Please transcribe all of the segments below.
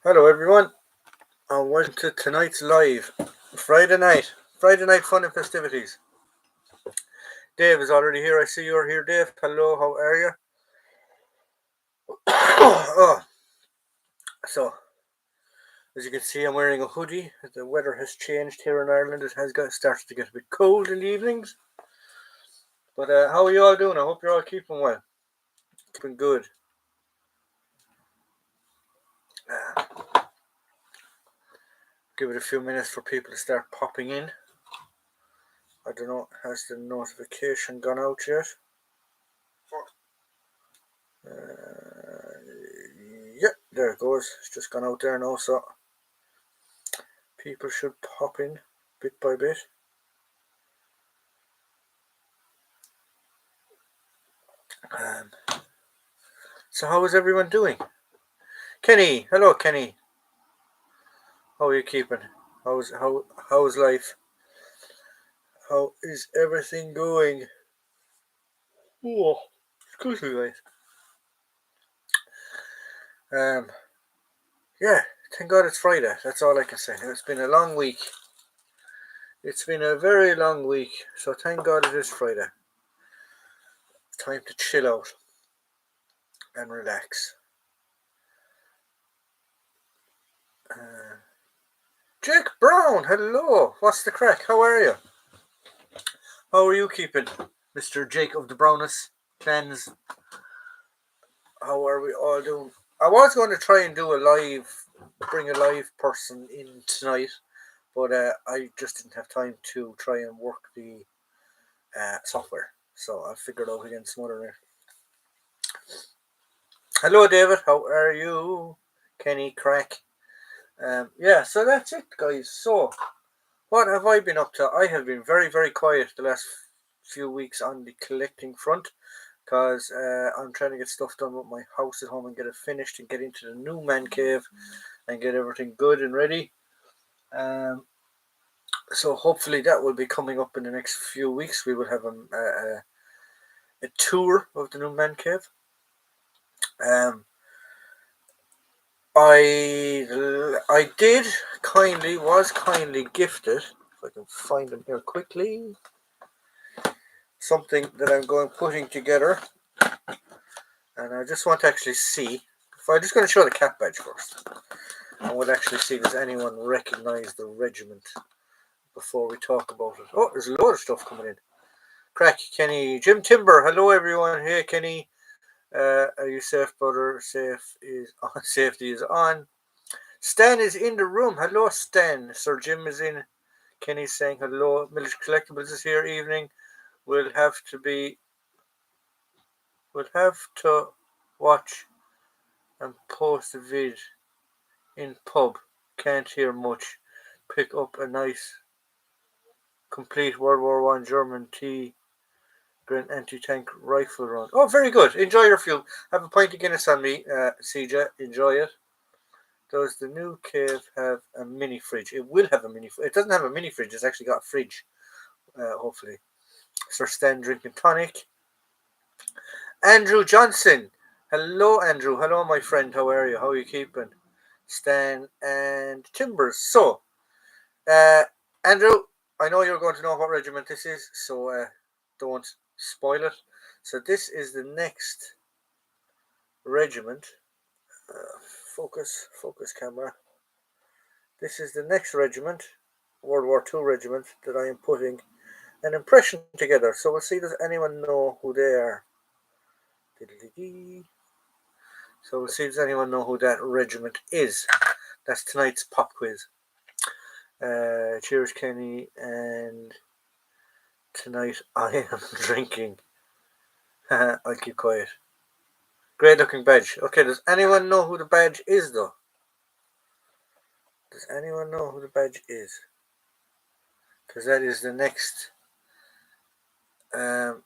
Hello, everyone, and welcome to tonight's live Friday night fun and festivities. Dave is already here. I see you're here, Dave. Hello, how are you? Oh, so as you can see, I'm wearing a hoodie. The weather has changed here in Ireland. It has got started to get a bit cold in the evenings. But how are you all doing? I hope you're all keeping well, keeping good. Uh, Give it a few minutes for people to start popping in. I don't know, has the notification gone out yet? Yeah, there it goes. It's just gone out there now, so people should pop in bit by bit. Um, so how is everyone doing? Kenny, hello Kenny. How are you keeping? How's life? How is everything going? Oh, excuse me, guys. Yeah, thank God it's Friday. That's all I can say. It's been a long week. It's been a very long week, so thank God it is Friday. Time to chill out and relax. Jake Brown, hello. What's the crack? How are you? How are you keeping, Mr. Jake of the Brownus Cleanse? How are we all doing? I was going to try and do bring a live person in tonight, but I just didn't have time to try and work the software. So I figured out again some other. Hello, David. How are you? Kenny Crack. Yeah, so that's it, guys. So, what have I been up to? I have been very, very quiet the last few weeks on the collecting front because I'm trying to get stuff done with my house at home and get it finished and get into the new man cave and get everything good and ready. So hopefully that will be coming up in the next few weeks. We will have a tour of the new man cave. Um, I did was kindly gifted. If I can find them here quickly, something that I'm putting together, and I just want to actually see. If I'm just going to show the cap badge first, and we'll actually see does anyone recognise the regiment before we talk about it. Oh, there's a lot of stuff coming in. Crack, Kenny, Jim Timber. Hello, everyone. Hey, Kenny. Are you safe, brother? Safety is on. Stan is in the room. Hello, Stan. Sir Jim is in. Kenny's saying hello. Military Collectibles is here. Evening. We'll have to be. We'll have to watch and post a vid in pub. Can't hear much. Pick up a nice, complete World War One German T. Grant anti-tank rifle round. Oh, very good. Enjoy your fuel. Have a pint of Guinness on me, CJ. Enjoy it. Does the new cave have a mini fridge? It will have a mini fridge. It doesn't have a mini fridge. It's actually got a fridge, hopefully. Sir Stan drinking tonic. Andrew Johnson. Hello, Andrew. Hello, my friend. How are you? How are you keeping? Stan and Timbers. So, uh, Andrew, I know you're going to know what regiment this is, so don't spoil it. So this is the next regiment. Focus camera. This is the next regiment, World War II regiment, that I am putting an impression together. So we'll see does anyone know who they are. So we'll see does anyone know who that regiment is. That's tonight's pop quiz. Cheers, Kenny, and tonight I am drinking. I'll keep quiet. Great looking badge. Okay, does anyone know who the badge is though? Does anyone know who the badge is? Because that is the next. Um,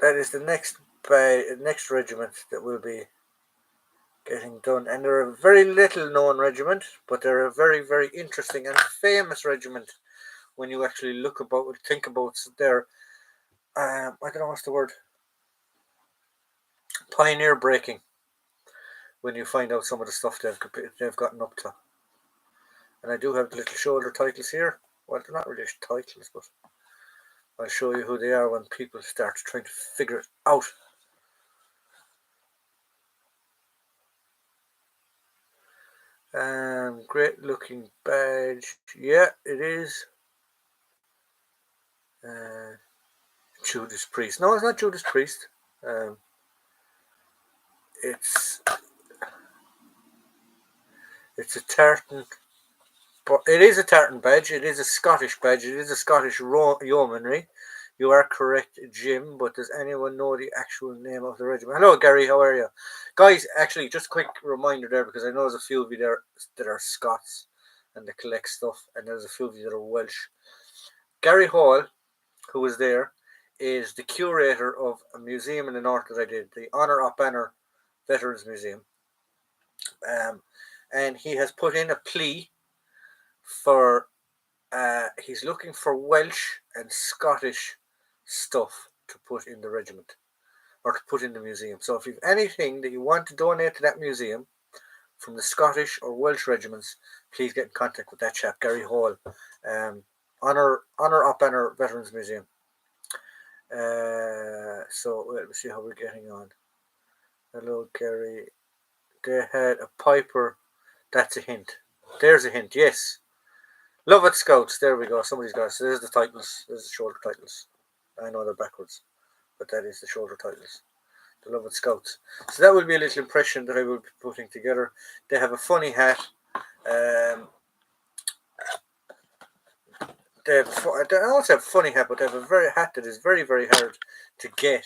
that is the next regiment that will be getting done, and they're a very little known regiment, but they're a very, very interesting and famous regiment when you actually think about their. I don't know what's the word. Pioneer breaking. when you find out some of the stuff they've gotten up to. And I do have the little shoulder titles here. Well, they're not really titles, but I'll show you who they are when people start trying to figure it out. Great looking badge. Yeah, it is. Judas Priest. No, it's not Judas Priest. It's a tartan. But it is a tartan badge. It is a Scottish badge. It is a Scottish yeomanry. You are correct, Jim. But does anyone know the actual name of the regiment? Hello, Gary. How are you, guys? Actually, just a quick reminder there, because I know there's a few of you there that are Scots and they collect stuff, and there's a few of you that are Welsh. Gary Hall, who was there, is the curator of a museum in the north that I did, the Honor Up Banner Veterans Museum. And he has put in a plea for he's looking for Welsh and Scottish stuff to put in the regiment or to put in the museum. So if you have anything that you want to donate to that museum from the Scottish or Welsh regiments, please get in contact with that chap, Gary Hall. Honor Up Banner Veterans Museum. So let's see how we're getting on. Hello, Gary. They had a Piper. That's a hint. There's a hint. Yes. Love It Scouts. There we go. Somebody's got it. So there's the titles. There's the shoulder titles. I know they're backwards, but that is the shoulder titles. The Love It Scouts. So that will be a little impression that I will be putting together. They have a funny hat. They also have a funny hat, but they have a hat that is very, very hard to get.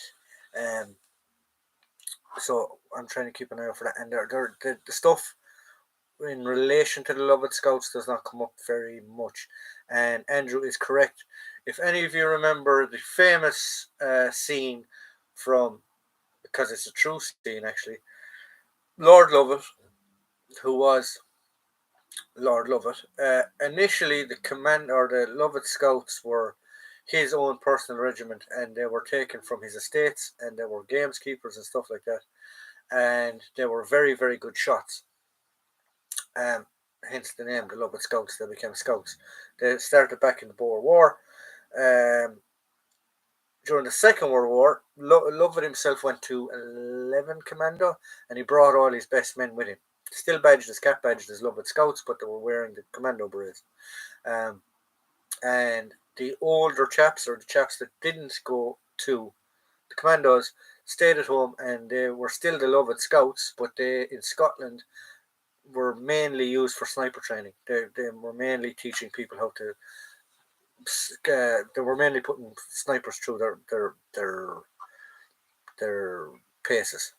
So I'm trying to keep an eye out for that. And the stuff in relation to the Love It Scouts does not come up very much. And Andrew is correct. If any of you remember the famous scene from, because it's a true scene actually, Lord Lovat, who was Lord Lovat, initially the command or the Love It Scouts were his own personal regiment, and they were taken from his estates, and they were gameskeepers and stuff like that, and they were very, very good shots. Hence the name, the Love It Scouts. They became Scouts. They started back in the Boer War. During the Second World War, Lovat himself went to 11 Commando, and he brought all his best men with him. Still badged as cap badged as Love It Scouts, but they were wearing the Commando berets. And the older chaps, or the chaps that didn't go to the Commandos, stayed at home, and they were still the Love It Scouts, but they, in Scotland, were mainly used for sniper training. They were mainly teaching people how to. They were mainly putting snipers through their paces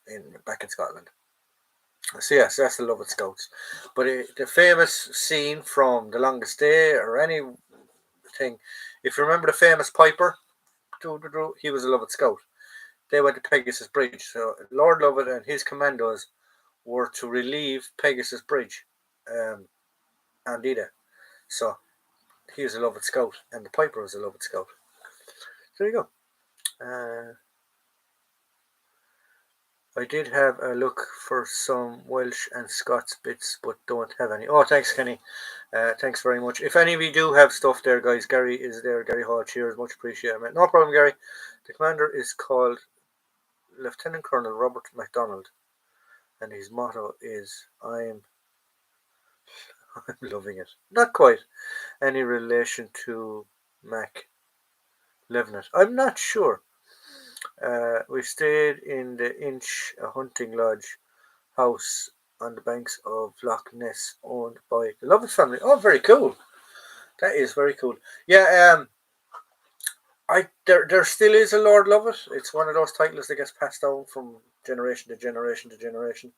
back in Scotland. So yes, that's the Love It Scouts. But the famous scene from The Longest Day or anything, if you remember the famous Piper, he was a Love It Scout. They went to Pegasus Bridge. So Lord Lovat and his commandos were to relieve Pegasus Bridge and D-Day. So he was a Love It Scout, and the Piper was a Love It Scout. So there you go. I did have a look for some Welsh and Scots bits, but don't have any. Oh, thanks, Kenny. Thanks very much. If any of you do have stuff there, guys, Gary is there. Gary Hall, cheers. Much appreciated. No problem, Gary. The commander is called Lieutenant Colonel Robert MacDonald, and his motto is, I'm loving it. Not quite any relation to Mac Levitt. I'm not sure. We stayed in the Inch, a hunting lodge house on the banks of Loch Ness, owned by the Lovett family. Oh, very cool. That is very cool. Yeah, there still is a Lord Lovett. It's one of those titles that gets passed down from generation to generation to generation.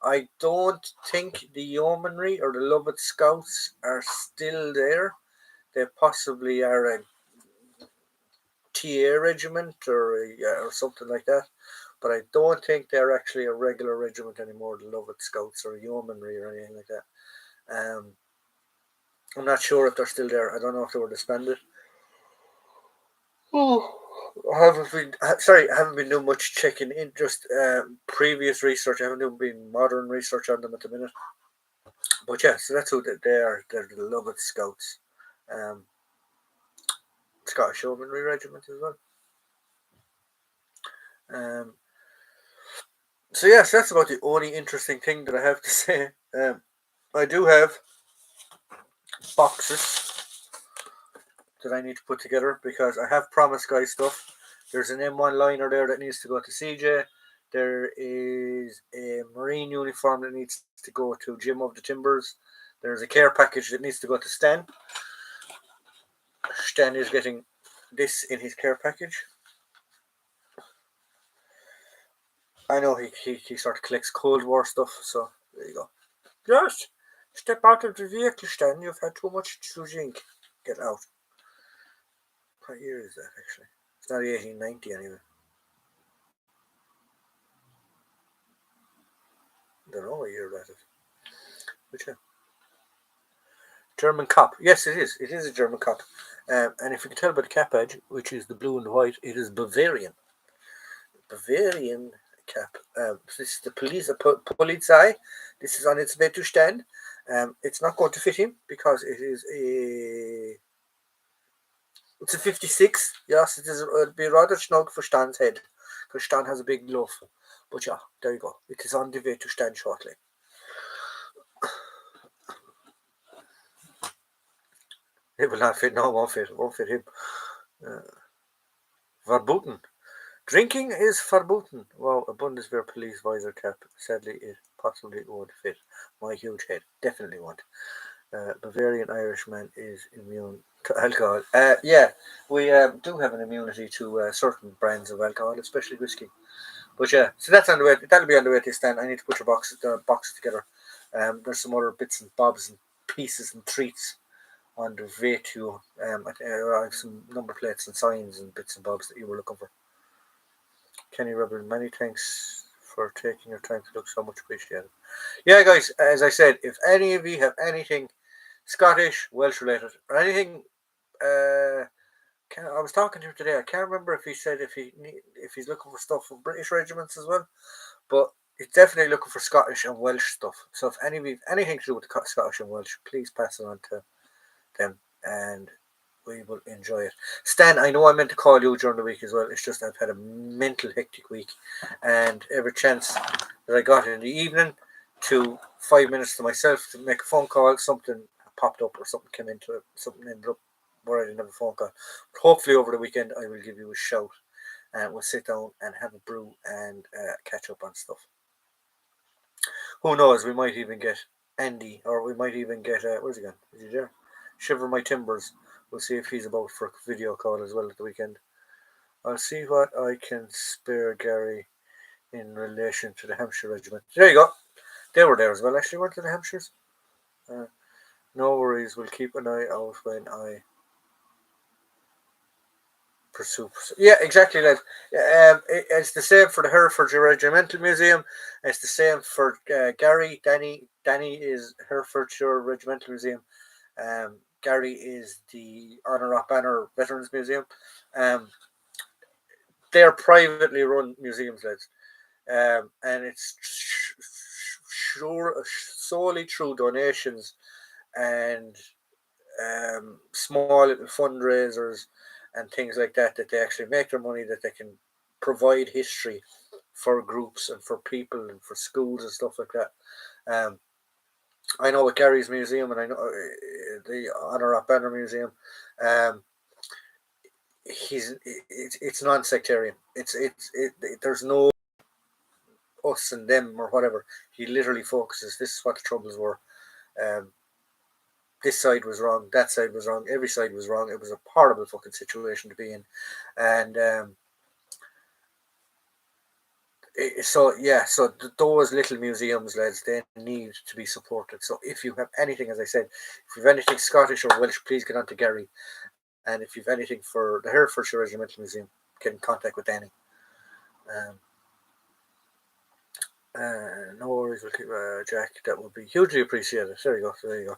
I don't think the Yeomanry or the Lovett Scouts are still there. They possibly are a TA regiment or something like that. But I don't think they're actually a regular regiment anymore, the Lovett Scouts or Yeomanry or anything like that. I'm not sure if they're still there. I don't know if they were disbanded. Oh, I haven't been doing much checking in, just previous research. I haven't been modern research on them at the minute. But yeah, so that's who they are. They're the Lovett Scouts. Um, Scottish Yeomanry Regiment as well. So yes, that's about the only interesting thing that I have to say. I do have boxes that I need to put together because I have Promise Guy stuff. There's an M1 liner there that needs to go to CJ. There is a Marine uniform that needs to go to Jim of the Timbers. There's a care package that needs to go to Stan. Stan is getting this in his care package. I know he sort of collects Cold War stuff, so there you go. Just step out of the vehicle, Stan. You've had too much to drink. Get out. What year is that, actually? It's not 1890 anyway. I don't know what year that is. But yeah. German Cop. Yes, it is. It is a German Cop. And if you can tell by the cap edge, which is the blue and white, it is Bavarian. Bavarian cap. This is the Polizei. This is on its way to Stan. It's not going to fit him because it's a 56. Yes, it'll be rather snug for Stan's head because Stan has a big glove. But yeah, there you go. It is on the way to Stan shortly. It will not fit. No, it won't fit. It won't fit him. Verboten. Drinking is verboten. Wow, a Bundeswehr police visor cap. Sadly, it possibly won't fit my huge head. Definitely won't. Bavarian Irishman is immune to alcohol. Yeah, we do have an immunity to certain brands of alcohol, especially whiskey. But yeah, so that's on the way. That'll be on the way to Stan. I need to put your boxes together. There's some other bits and bobs and pieces and treats on the way to. I have some number plates and signs and bits and bobs that you were looking for. Kenny Rebel, many thanks for taking your time to look, so much appreciated. Yeah, guys, as I said, if any of you have anything Scottish, Welsh related, or anything, I was talking to him today. I can't remember if he said if he's looking for stuff from British regiments as well, but he's definitely looking for Scottish and Welsh stuff. So if any of you have anything to do with the Scottish and Welsh, please pass it on to them, and we will enjoy it. Stan, I know I meant to call you during the week as well. It's just I've had a mental hectic week, and every chance that I got in the evening to 5 minutes to myself to make a phone call, something popped up or something came into it, something ended up where I didn't have a phone call. But hopefully over the weekend I will give you a shout and we'll sit down and have a brew and catch up on stuff. Who knows, we might even get Andy, or we might even get where's he gone? Is he there? Shiver My Timbers. We'll see if he's about for a video call as well at the weekend. I'll see what I can spare Gary in relation to the Hampshire Regiment. There you go. They were there as well, actually, weren't they, the Hampshires? No worries, we'll keep an eye out when I pursue. Yeah, exactly, lad. It's the same for the Herefordshire Regimental Museum. It's the same for Gary. Danny is Herefordshire Regimental Museum. Gary is the Honor Rock Banner Veterans Museum. They're privately run museums, lads. And it's solely through donations and small little fundraisers and things like that they actually make their money, that they can provide history for groups and for people and for schools and stuff like that. I know at Gary's Museum, and I know the Honor Rock Banner Museum, it's non-sectarian. There's no us and them or whatever. He literally focuses. This is what the troubles were. This side was wrong. That side was wrong. Every side was wrong. It was a horrible fucking situation to be in, and so those little museums, lads, they need to be supported. So if you have anything, as I said, if you have anything Scottish or Welsh, please get on to Gary. And if you have anything for the Herefordshire Regimental Museum, get in contact with Danny. No worries, we'll keep Jack. That would be hugely appreciated. There you go.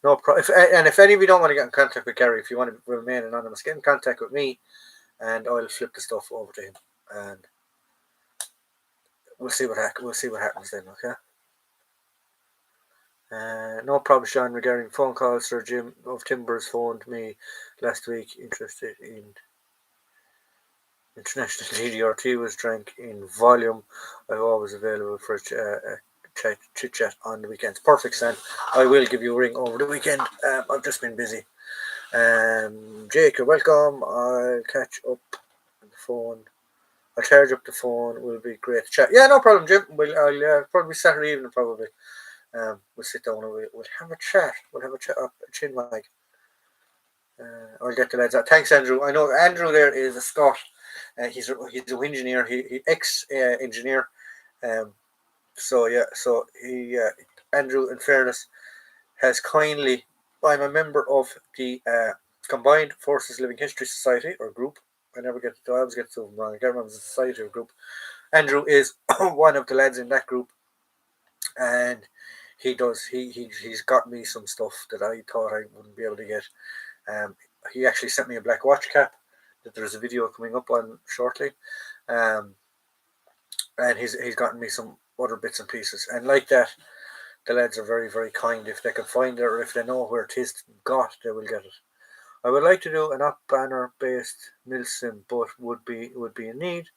No problem. If any of you don't want to get in contact with Gary, if you want to remain anonymous, get in contact with me. and I'll flip the stuff over to him, and we'll see what happens then. Okay. No problem, Sean. Regarding phone calls, Sir Jim of Timbers phoned me last week, interested in international GDRT was drank in volume. I'm always available for a chit chat on the weekends. Perfect, Stan. I will give you a ring over the weekend. I've just been busy. Jake, you're welcome. I'll catch up on the phone. I'll charge up the phone. Will be great to chat. Yeah, no problem, Jim. I'll probably Saturday evening, probably. We'll sit down and we'll have a chat. We'll have a chat up at Chinmag. I'll get the lads out. Thanks, Andrew. I know Andrew there is a Scot. He's an engineer. He ex engineer. So he Andrew, in fairness, has kindly. I'm a member of the Combined Forces Living History Society or group. I always get to them wrong. I can't remember the society or group. Andrew is one of the lads in that group, and he's got me some stuff that I thought I wouldn't be able to get. He actually sent me a black watch cap that there's a video coming up on shortly, and he's gotten me some other bits and pieces. And like that, the lads are very, very kind. If they can find it or if they know where it is got, they will get it. I would like to do an up banner based milsim, but would be a need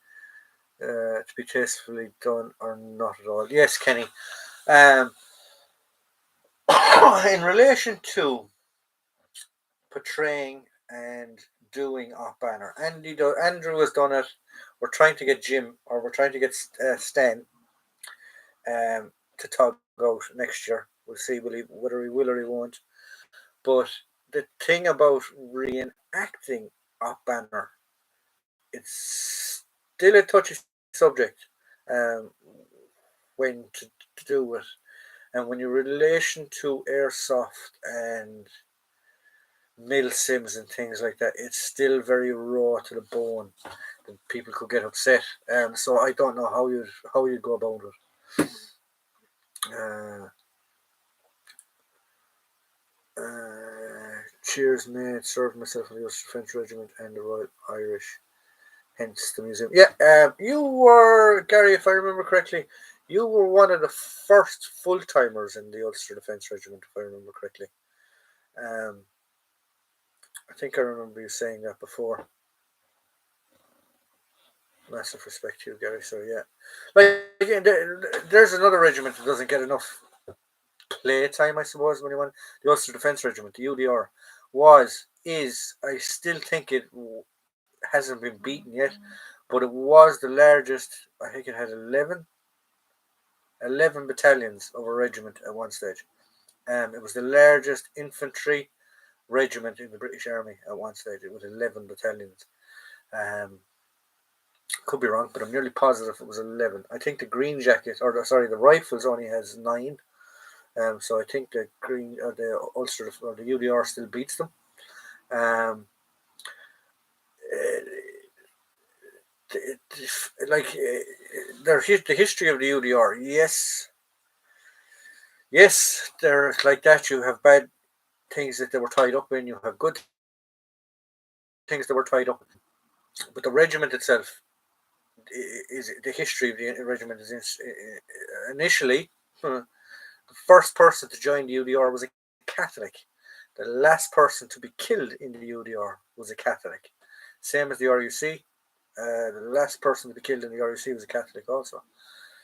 to be tastefully done or not at all. Yes, Kenny. In relation to portraying and doing off banner, Andrew has done it. We're trying to get Jim, or we're trying to get Stan to talk out next year. We'll see whether he will or he won't. But the thing about reenacting off banner, it's still a touchy subject when to do it. And when you relation to airsoft and milsims and things like that, it's still very raw to the bone. And people could get upset. So I don't know how you go about it. Cheers, mate. Served myself in the Ulster French Regiment and the Royal Irish. Hence the museum. Yeah, you were, Gary, if I remember correctly, you were one of the first full timers in the Ulster Defence Regiment, if I remember correctly. I think I remember you saying that before. Massive respect to you, Gary. So yeah, like again, there's another regiment that doesn't get enough play time, I suppose. When you want the Ulster Defence Regiment, the UDR, I still think it hasn't been beaten yet, but it was the largest. I think it had 11 battalions of a regiment at one stage. It was the largest infantry regiment in the British Army at one stage. It was 11 battalions. Could be wrong, but I'm nearly positive it was 11. I think the Green Jacket, the Rifles only has 9. So I think the Ulster or the UDR still beats them. The history of the UDR, yes, there's like that. You have bad things that they were tied up in. You have good things that were tied up in. But the regiment itself is the history of the regiment is initially the first person to join the UDR was a Catholic. The last person to be killed in the UDR was a Catholic. Same as the RUC. The last person to be killed in the RUC was a Catholic also.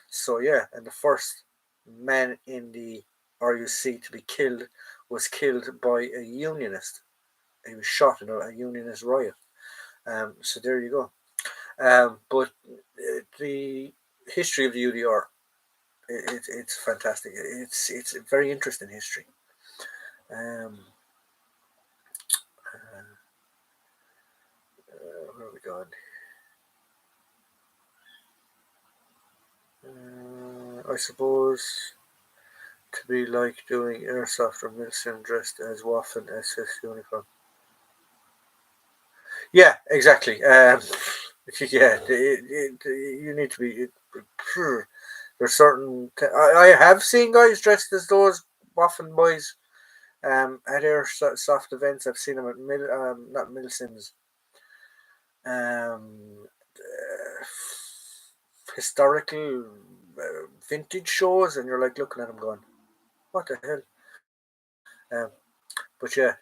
So yeah, and the first man in the RUC to be killed was killed by a Unionist. He was shot in a Unionist riot. So there you go. But the history of the UDR, it's fantastic. It's a very interesting history. Where are we going? I suppose to be like doing airsoft or milsim dressed as Waffen SS uniform. Yeah, exactly. Yeah, you need to be. There's certain. I have seen guys dressed as those Waffen boys at airsoft events. I've seen them at not milsims. historical vintage shows, and you're like looking at them going, what the hell? But yeah,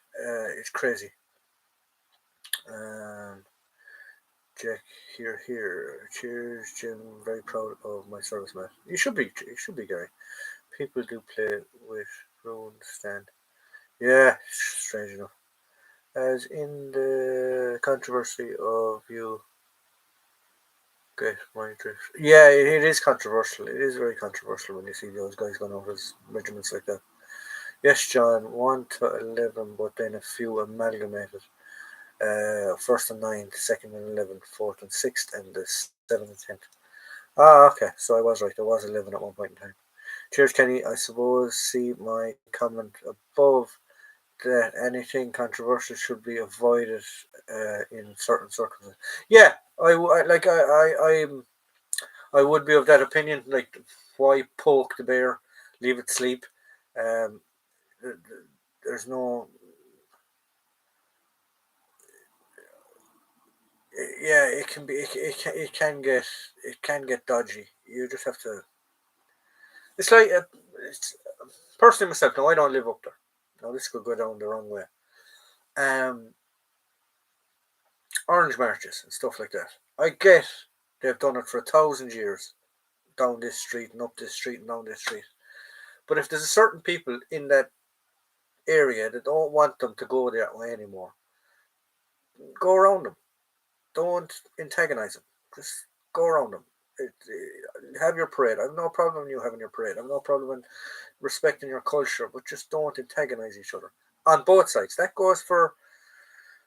it's crazy. Um, Jack, here. Cheers, Jim. Very proud of my service, man. You should be. You should be, Gary. People do play with Rune stand. Yeah, strange enough. As in the controversy of you get my drift. Yeah, it is controversial. It is very controversial when you see those guys going over his measurements like that. Yes, John, 1 to 11, but then a few amalgamated. First and ninth, second and 11th, fourth and sixth, and the seventh and 10th. Ah, okay, so I was right. There was 11 at one point in time. Cheers, Kenny. I suppose see my comment above that anything controversial should be avoided in certain circumstances. Yeah, I would be of that opinion. Like, why poke the bear? Leave it sleep. Um, there's no. Yeah, it can be. It can get dodgy. You just have to. It's like it's, personally myself. Now I don't live up there. Now this could go down the wrong way. Um, orange marches and stuff like that. I get they've done it for 1,000 years, down this street and up this street and down this street. But if there's a certain people in that area that don't want them to go that way anymore, go around them. Don't antagonize them. Just go around them. Have your parade. I have no problem in you having your parade. I have no problem in respecting your culture, but just don't antagonize each other on both sides. That goes for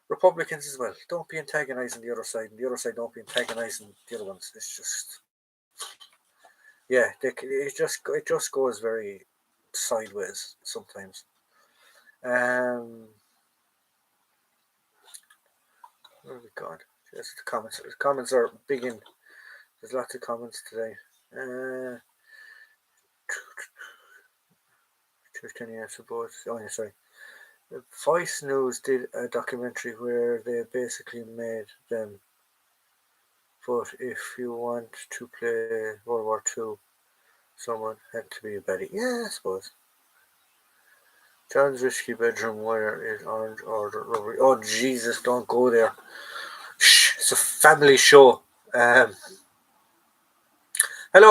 Republicans as well. Don't be antagonizing the other side, and the other side don't be antagonizing the other ones. It's just, yeah, it just goes very sideways sometimes. Um, where have we gone? Just the comments. The comments are big in. There's lots of comments today. Kenny, I suppose. Oh, yeah, sorry. Vice News did a documentary where they basically made them. But if you want to play World War Two, someone had to be a baddie. Yeah, I suppose. John's risky bedroom wire is orange order rubbery. Oh Jesus! Don't go there. Shh! It's a family show. Hello,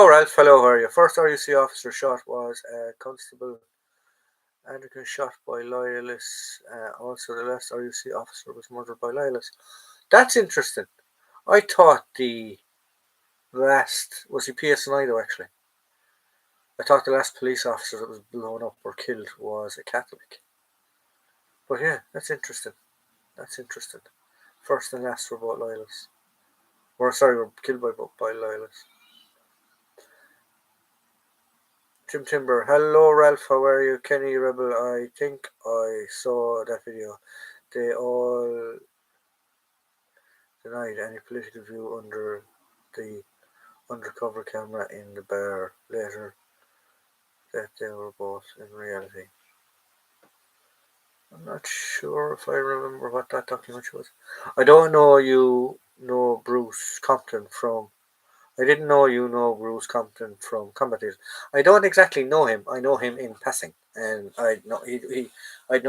Ralph. Hello, how are you? First RUC officer shot was Constable Anderkin shot by loyalists. Also, the last RUC officer was murdered by loyalists. That's interesting. I thought the last was he PSNI though. Actually, I thought the last police officer that was blown up or killed was a Catholic. But yeah, that's interesting. That's interesting. First and last were both loyalists. Or sorry, were killed by loyalists. Jim Timber, hello Ralph, how are you? Kenny Rebel, I think I saw that video. They all denied any political view under the undercover camera in the bar later that they were both in reality. I'm not sure if I remember what that documentary was. I don't know you know Bruce Compton from. I didn't know you know Bruce Compton from Combat Eaters. I don't exactly know him. I know him in passing, and I know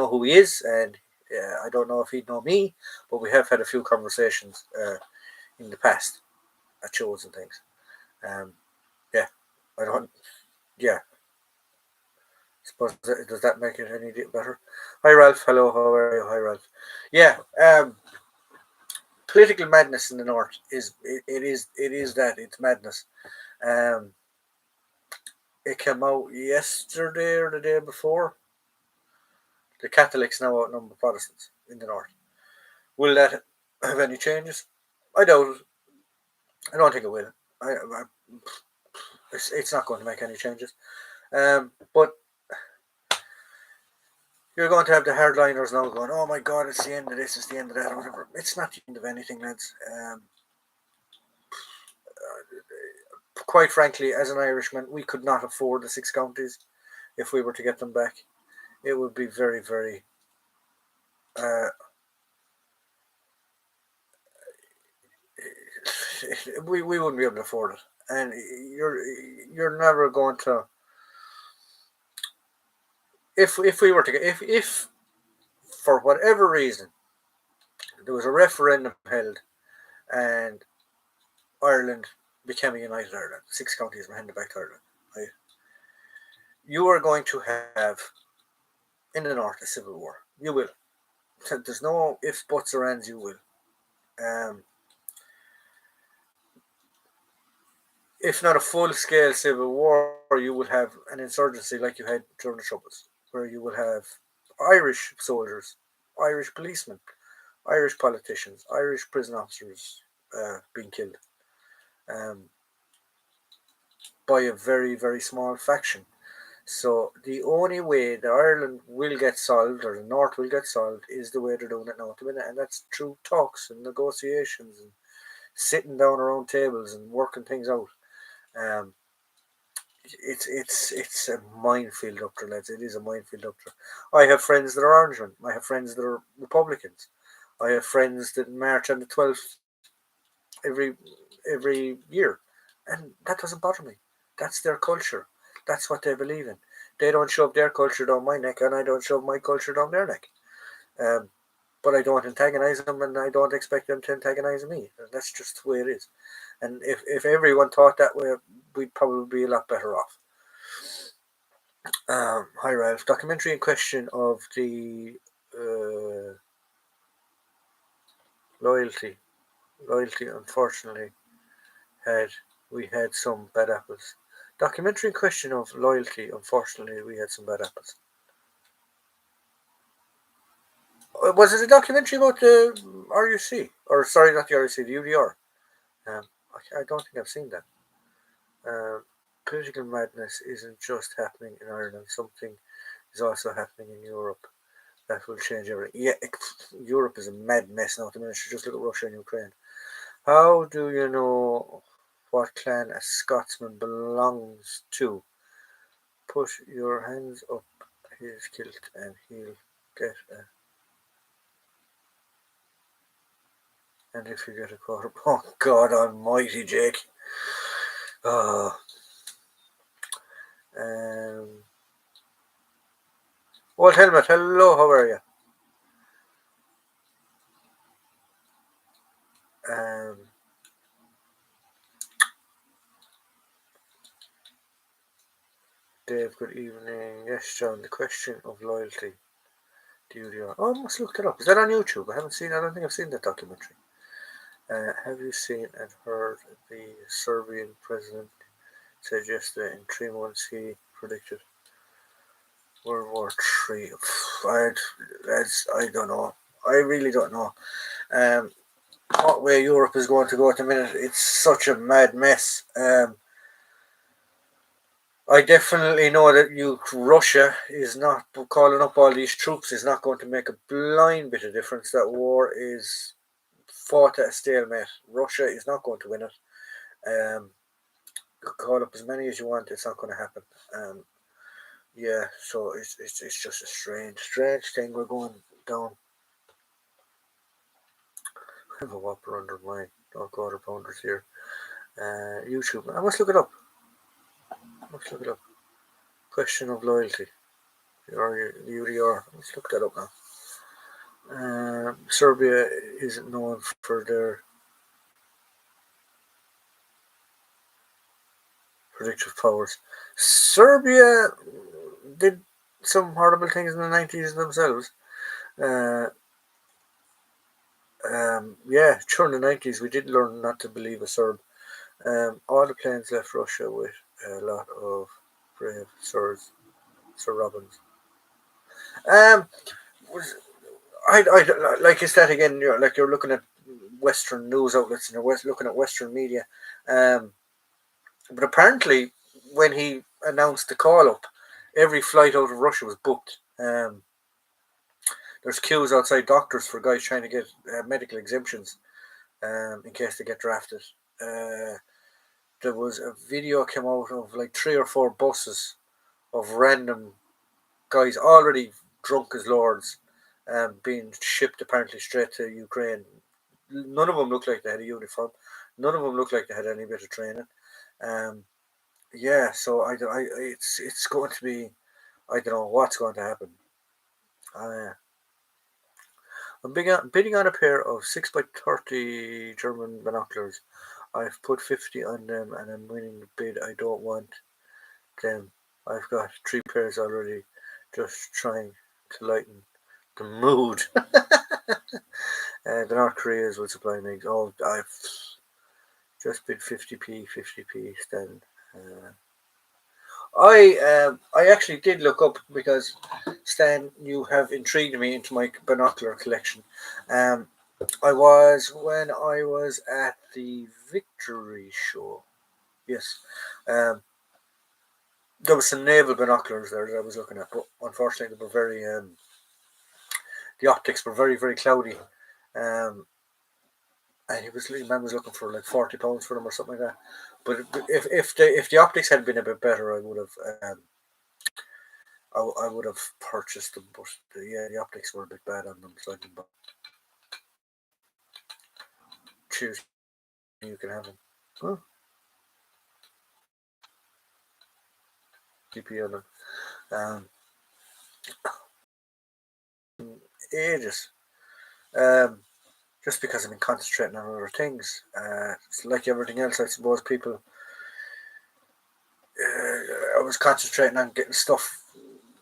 who he is, and I don't know if he'd know me, but we have had a few conversations in the past at shows and things. Um, yeah, I don't. Yeah, suppose does that make it any better? Hi Ralph, hello, how are you? Hi Ralph. Yeah, political madness in the north it is that it's madness. Um, it came out yesterday or the day before. The Catholics now outnumber Protestants in the north. Will that have any changes? I doubt it. I don't think it will. It's not going to make any changes. But you're going to have the hardliners now going, oh my God, it's the end of this, it's the end of that, or whatever. It's not the end of anything, lads. Quite frankly, as an Irishman, we could not afford the 6 counties if we were to get them back. It would be very, very. Uh, we wouldn't be able to afford it, and you're never going to. If we were to get if for whatever reason there was a referendum held and Ireland became a united Ireland, 6 counties were handed back to Ireland, right? You are going to have in the north a civil war. You will. There's no ifs, buts, or ands. You will. Um, if not a full-scale civil war, you will have an insurgency like you had during the Troubles, where you will have Irish soldiers, Irish policemen, Irish politicians, Irish prison officers being killed um, by a very, very small faction. So the only way that Ireland will get solved, or the North will get solved, is the way they're doing it now at the minute, and that's through talks and negotiations and sitting down around tables and working things out. Um, it's a minefield up there, lads. It is a minefield up there. I have friends that are Orangemen. I have friends that are Republicans. I have friends that march on the 12th every year, and that doesn't bother me. That's their culture. That's what they believe in. They don't shove their culture down my neck, and I don't shove my culture down their neck. Um, but I don't antagonize them, and I don't expect them to antagonize me. And that's just the way it is. And if everyone thought that way, we'd probably be a lot better off. Hi, Ralph. Documentary in question of the loyalty. Loyalty, unfortunately, we had some bad apples. Documentary in question of loyalty. Unfortunately, we had some bad apples. Was it a documentary about the RUC? Or sorry, not the RUC, the UDR. I don't think I've seen that. Political madness isn't just happening in Ireland. Something is also happening in Europe that will change everything. Yeah, Europe is a mad mess now at the minute. Just look at Russia and Ukraine. How do you know what clan a Scotsman belongs to? Put your hands up his kilt and he'll get a. And if you get a quarter, oh God Almighty, Jake. Oh. Old Helmet, hello, how are you? Dave, good evening. Yes, John, the question of loyalty. Oh, I must look it up. Is that on YouTube? I don't think I've seen that documentary. Have you seen and heard the Serbian president said yesterday in 3 months he predicted World War III? I don't know. I really don't know. What way Europe is going to go at the minute, it's such a mad mess. I definitely know that Russia is not calling up all these troops is not going to make a blind bit of difference. That war is fought at a stalemate. Russia is not going to win it. Call up as many as you want, it's not going to happen. Yeah, so it's just a strange thing we're going down. I have a whopper under my quarter pounders here. YouTube. I must look it up. Question of loyalty. Or UDR. Let's look that up now. Serbia isn't known for their predictive powers. Serbia did some horrible things in the 90s themselves. Yeah, during the 90s we did learn not to believe a Serb. All the planes left Russia with a lot of brave Serbs, Sir Robins. I like it's that again. You're looking at Western news outlets and you're looking at Western media. But apparently, when he announced the call up, every flight out of Russia was booked. There's queues outside doctors for guys trying to get medical exemptions in case they get drafted. There was a video came out of like 3 or 4 buses of random guys already drunk as lords being shipped apparently straight to Ukraine. None of them looked like they had a uniform. None of them looked like they had any bit of training. Yeah, so it's going to be. I don't know what's going to happen. Uh, I'm bidding on a pair of 6 by 30 German binoculars. I've put 50 on them, and I'm winning the bid. I don't want them. I've got 3 pairs already. Just trying to lighten the mood. The North Koreans will supply me. Oh, I've just bid 50p, 50p. Then I actually did look up because Stan, you have intrigued me into my binocular collection. Um, when I was at the Victory Show. Yes, um, there was some naval binoculars there that I was looking at, but unfortunately they were very the optics were very very cloudy. Um, and man was looking for like £40 for them or something like that. But if the optics had been a bit better, I would have I would have purchased them. But the optics were a bit bad on them, so I didn't choose. You can have them. Huh? GP on them. Ages. Um, just because I've been concentrating on other things. It's like everything else, I suppose. People. I was concentrating on getting stuff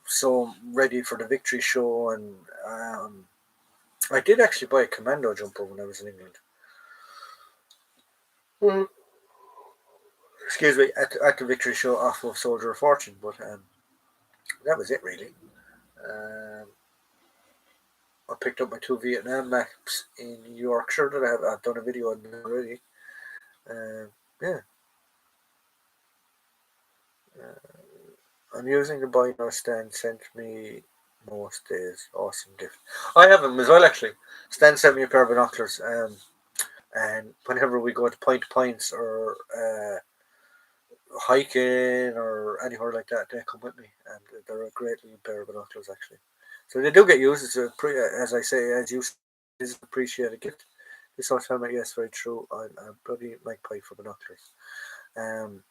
so ready for the Victory Show, and I did actually buy a commando jumper when I was in England. Mm. Excuse me, at the Victory Show off of Soldier of Fortune, but that was it really. Um, I picked up my 2 Vietnam maps in Yorkshire that I've done a video on already. Yeah. I'm using the Bino Stan sent me most days. Awesome gift. I have them as well actually. Stan sent me a pair of binoculars. And whenever we go to points or hiking or anywhere like that, they come with me, and they're a great little pair of binoculars actually. So they do get used. It's as I say, as you is an appreciated gift. This sort of helmet, yes, very true. I'm bloody magpie for binoculars. Um,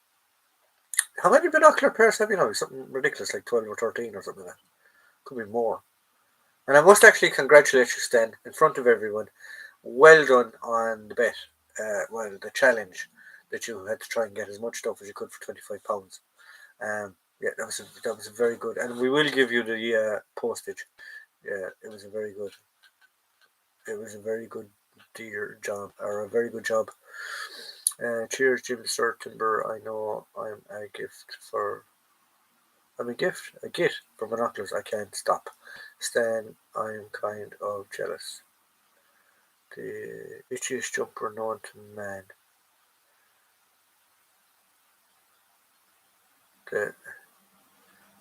how many binocular pairs have you now? Something ridiculous, like 12 or 13 or something like that. Could be more. And I must actually congratulate you, Stan, in front of everyone. Well done on the bet. The challenge that you had to try and get as much stuff as you could for £25. Yeah, that was a very good, and we will give you the postage. Yeah, it was a very good. It was a very good dear job, or a very good job. Cheers, Jim Sturtenber. I know I'm a gift for. I'm a gift for binoculars. I can't stop. Stan, I'm kind of jealous. The itchiest jumper known to man. The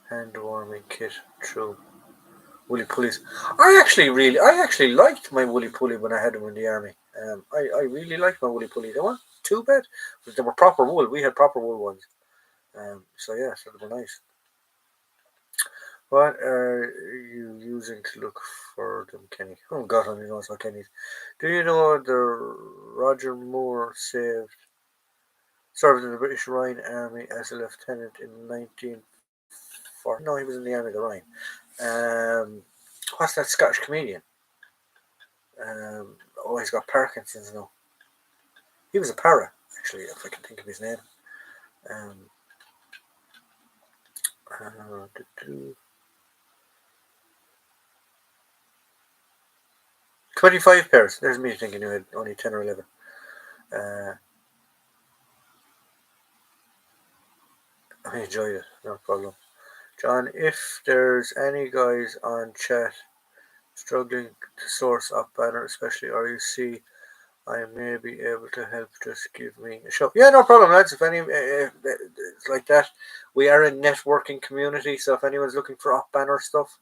hand warming kit. True. Woolly pulleys. I actually liked my woolly pulley when I had them in the army. I really liked my woolly pulley. They weren't too bad, but they were proper wool. We had proper wool ones. So yeah, so they were nice. What are you using to look for them, Kenny? Oh God, only knows what Kenny's. Do you know the Roger Moore served in the British Rhine Army as a lieutenant in 1940? No, he was in the Army of the Rhine. What's that Scottish comedian? He's got Parkinson's now. He was a para, actually, if I can think of his name. Um, 25 pairs. There's me thinking you had only 10 or 11. I enjoyed it, no problem. John, if there's any guys on chat struggling to source up banner, especially RUC, I may be able to help. Just give me a shout. Yeah, no problem, lads. If any, it's like that. We are a networking community, so if anyone's looking for up banner stuff,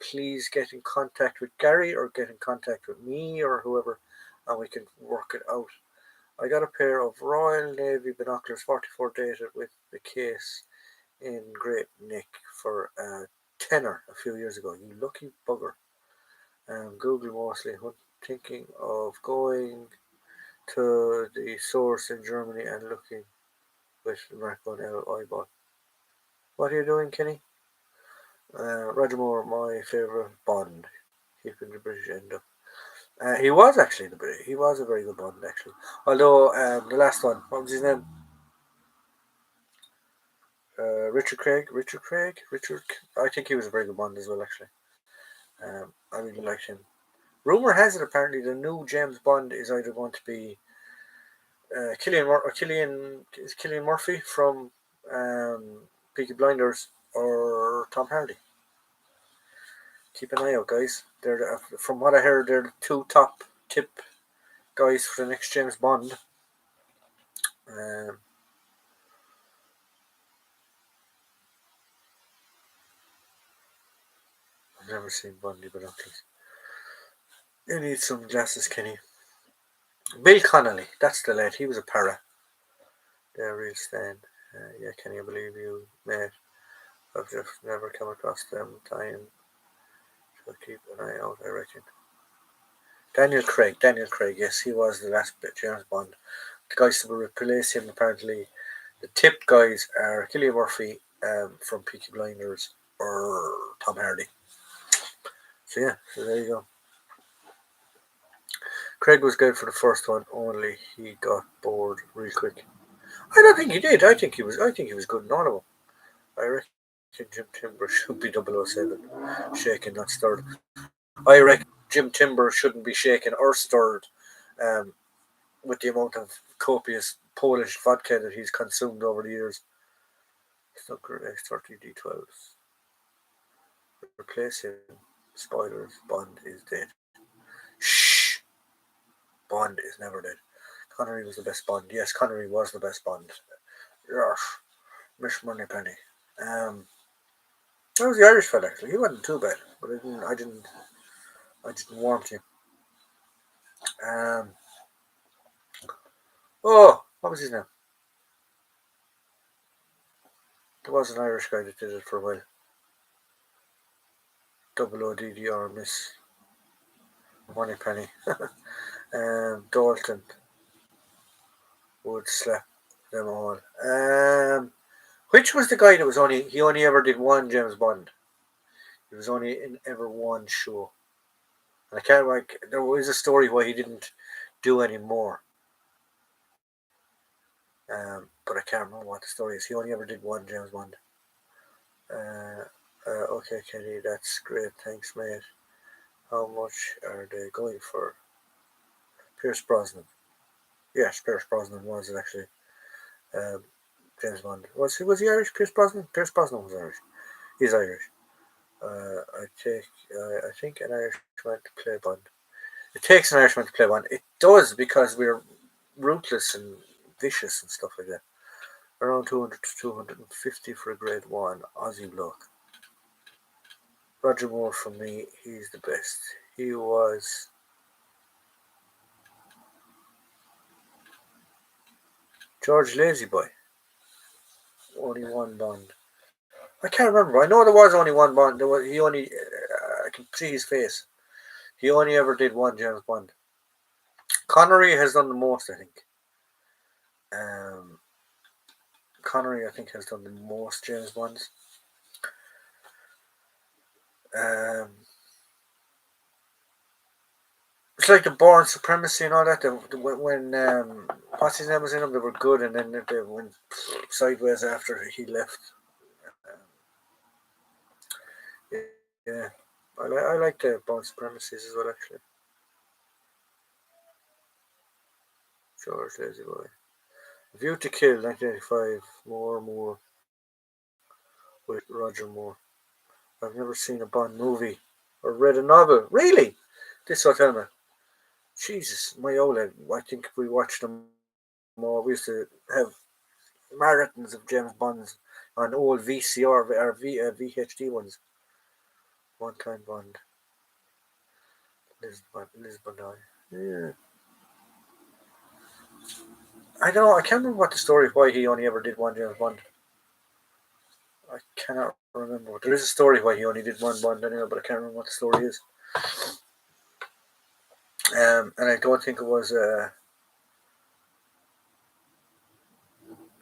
please get in contact with Gary or get in contact with me or whoever, and we can work it out. I got a pair of Royal Navy binoculars, 44 dated, with the case in great nick for a tenner a few years ago. You lucky bugger. Google mostly. Thinking of going to the source in Germany and looking with Marco now eyeball. What are you doing, Kenny? Roger Moore, my favourite Bond. Keeping the British end up. He was actually he was a very good Bond actually. Although the last one, what was his name? Richard Craig. I think he was a very good Bond as well actually. I really liked him. Rumor has it apparently the new James Bond is either going to be Cillian Murphy from Peaky Blinders or Tom Hardy. Keep an eye out, guys. From what I heard, they're the two top tip guys for the next James Bond. I've never seen Bondi, but you need some glasses, Kenny. Bill Connolly, that's the lad. He was a para. They're real stand. Yeah, can you believe you, mate? I've just never come across them time. So keep an eye out, I reckon. Daniel Craig, yes, he was the last bit James Bond. The guys that will replace him, apparently, the tip guys are Cillian Murphy from Peaky Blinders or Tom Hardy. So yeah, so there you go. Craig was good for the first one, only he got bored real quick. I don't think he did. I think he was good in all of them. I reckon Jim Timber should be 007, shaken, not stirred. I reckon Jim Timber shouldn't be shaken or stirred with the amount of copious Polish vodka that he's consumed over the years. Snooker X30D12. Replace him. Spoilers. Bond is dead. Shh. Bond is never dead. Connery was the best Bond. Yes, Connery was the best Bond. Yes. Miss Moneypenny. That was the Irish fella actually. He wasn't too bad, but I didn't warm to him. Oh, what was his name? There was an Irish guy that did it for a while. ODDR Miss Moneypenny. Dalton would slap them all. Which was the guy that was he only ever did one James Bond? He was only in ever one show. And I can't there was a story why he didn't do any more. But I can't remember what the story is. He only ever did one James Bond. Okay, Kenny, that's great. Thanks, mate. How much are they going for? Pierce Brosnan. Yes, Pierce Brosnan was it actually. James Bond. Was he Irish? Pierce Brosnan? Pierce Brosnan was Irish. He's Irish. I think an Irishman to play Bond. It takes an Irishman to play Bond. It does because we're ruthless and vicious and stuff like that. Around 200 to 250 for a grade 1 Aussie bloke. Roger Moore for me, he's the best. He was George Lazyboy. Only one Bond. I can't remember. I know there was only one Bond. I can see his face. He only ever did one James Bond. Connery has done the most, I think. Connery, I think, has done the most James Bonds. It's like the Bourne Supremacy and all that. When what's his name was in them, they were good, and then they went sideways after he left. Yeah, I like the Bourne Supremacies as well, actually. George Lazyboy. View to Kill, 1985. More with Roger Moore. I've never seen a Bond movie or read a novel. Really? This will tell me. Jesus, my old lad. I think we watched them more. We used to have marathons of James Bonds on old VCR or VHD ones. One time Bond. Lisbon. Yeah. I don't know. I can't remember what the story why he only ever did one James Bond. I cannot remember. There is a story why he only did one Bond anyway, but I can't remember what the story is. And I don't think it was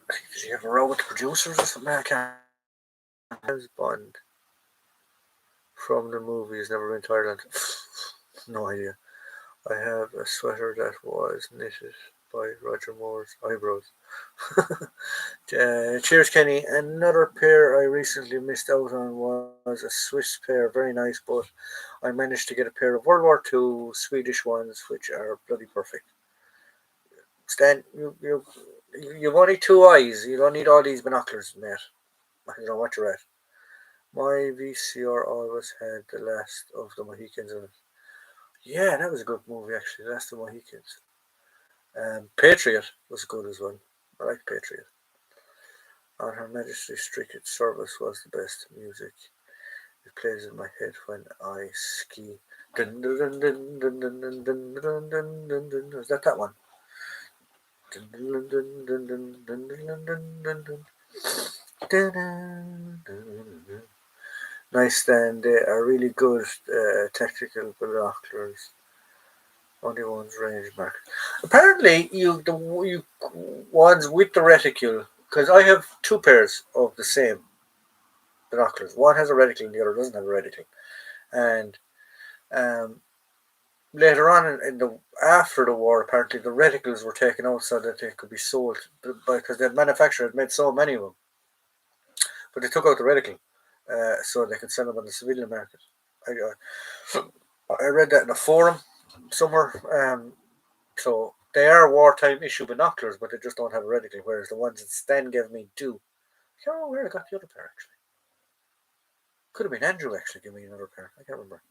Did he have a row with the producers or something? I can't. James Bond from the movie has never been to Ireland. No idea. I have a sweater that was knitted by Roger Moore's eyebrows. Cheers, Kenny. Another pair I recently missed out on was a Swiss pair, very nice, but I managed to get a pair of World War II Swedish ones, which are bloody perfect. Stan, you've only two eyes. You don't need all these binoculars, mate. I don't know what you're at. My VCR always had The Last of the Mohicans in it. Yeah, that was a good movie actually. The Last of the Mohicans. Patriot was good as well. I like Patriot. On Her Majesty's Secret Service was the best music. It plays in my head when I ski. Dun, dun, dun, dun, dun, dun, dun, dun, dun, dun, dun, dun. Is that one? Dun, dun, dun, dun, dun, dun, dun, dun, dun, dun. Dun, dun, dun, dun. Nice, then they are really good tactical binoculars. Only one's range mark. Apparently, you ones with the reticule, because I have two pairs of the same binoculars. One has a reticle and the other doesn't have a reticle. And later on in the after the war, apparently the reticles were taken out so that they could be sold because the manufacturer had made so many of them. But they took out the reticle so they could sell them on the civilian market. I read that in a forum somewhere. So they are wartime issue binoculars, but they just don't have a reticle, whereas the ones that Stan gave me do. I can't remember where I got the other pair actually. Could have been Andrew actually gave me another pair. I can't remember.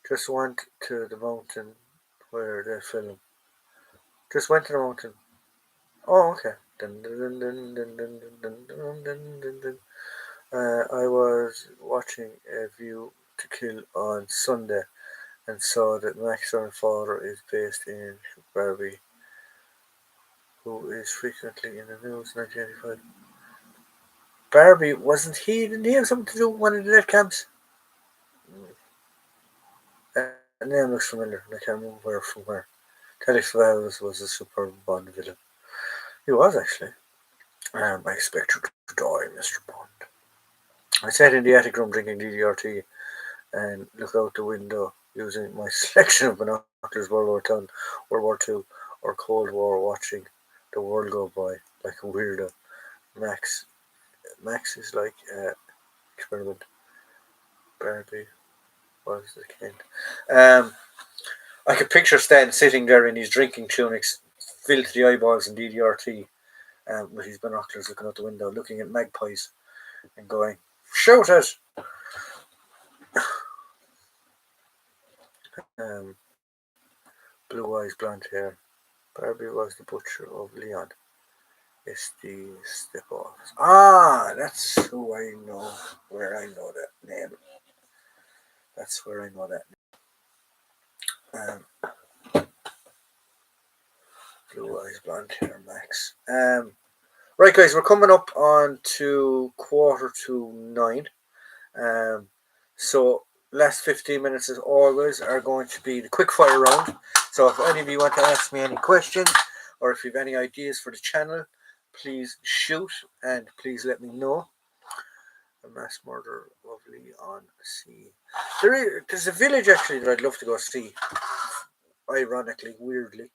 Just went to the mountain where they film. Just went to the mountain. Oh, okay. I was watching A View to Kill on Sunday and saw that Max Father is based in Barbie, who is frequently in the news. 1985. Barbie, didn't he have something to do with one of the death camps? That name looks familiar, and I can't remember where from where. Telly Savalas was a superb Bond villain. He was actually. I expect you to die, Mr. Bond. I sat in the attic room drinking DDRT and look out the window using my selection of binoculars, World War One, World War Two, or Cold War, watching the world go by like a weirdo. Max is like experiment. Barbie was the king. I could picture Stan sitting there in his drinking tunics, filled to the eyeballs in DDRT, with his binoculars looking out the window, looking at magpies and going, "Shoot it!" Blue eyes, blonde hair. Barbie was the butcher of Leon. It's the step-offs. Ah, that's who I know. Where I know that name. That's where I know that name. Blue eyes, blonde hair, Max. Right, guys, we're coming up on to 8:45. So last 15 minutes, as always, are going to be the quick fire round. So if any of you want to ask me any questions, or if you have any ideas for the channel, please shoot and please let me know. The mass murder of Leon C. There's a village actually that I'd love to go see. Ironically, weirdly,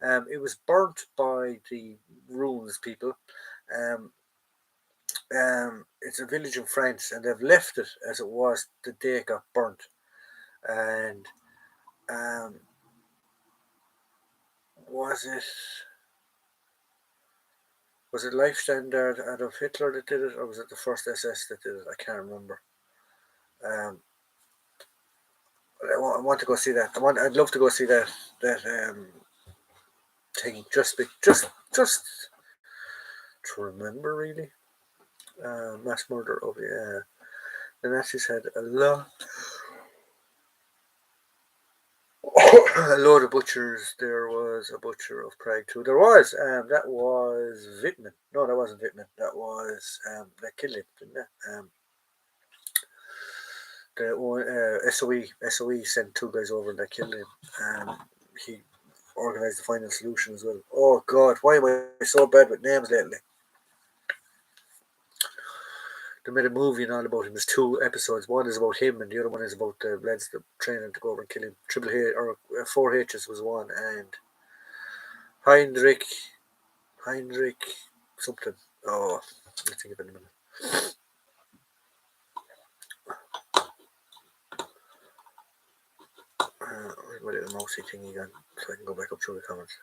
it was burnt by the ruins people. Um, it's a village in France, and they've left it as it was the day it got burnt. And um, was it Life Standard Adolf Hitler that did it, or was it the first SS that did it? I can't remember. I want to go see that. I'd love to go see that thing just to remember really. Mass murder of the Nazis had a lot. A load of butchers. There was a butcher of Prague too. There was. That was Wittmann. No, that wasn't Wittmann. That was that killed him, didn't it? SOE sent 2 guys over and they killed him, and he organised the final solution as well. Oh God, why am I so bad with names lately? They made a movie and all about him. There's 2 episodes. One is about him, and the other one is about the lads that training to go over and kill him. Triple H or 4 H's was one, and Heinrich something. Oh, let's think of it in a minute. Where's my little mousey thingy gone? So I can go back up through the comments.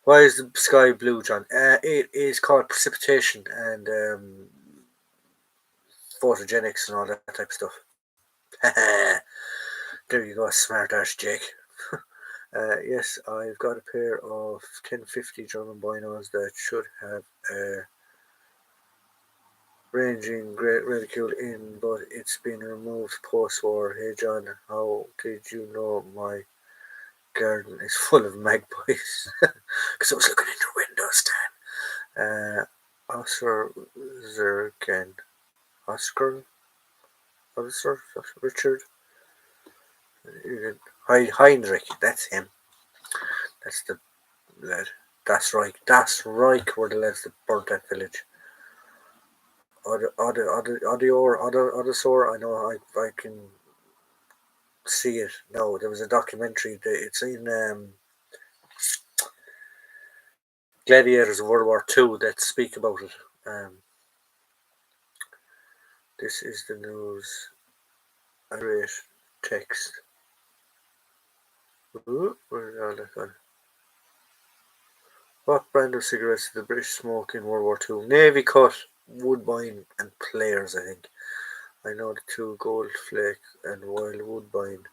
Why is the sky blue, John? It is called precipitation and photogenics and all that type of stuff. There you go, smart ass Jake. Yes, I've got a pair of 1050 German binos that should have a ranging great reticule in, but it's been removed post-war. Hey John, how did you know my garden is full of magpies? Because I was looking in the window, Stan. Oscar Zergen. Oscar? Richard? Heinrich, that's him. That's the lad. That's right, where the lads that burnt that village. Odosaur, I know, I can see it. No, there was a documentary, it's in Gladiators of World War II that speak about it. This is the news. Irate text. Ooh, where's all that gone? What brand of cigarettes did the British smoke in World War II? Navy Cut, Woodbine, and Players, I think. I know the 2 Gold Flake and Wild Woodbine,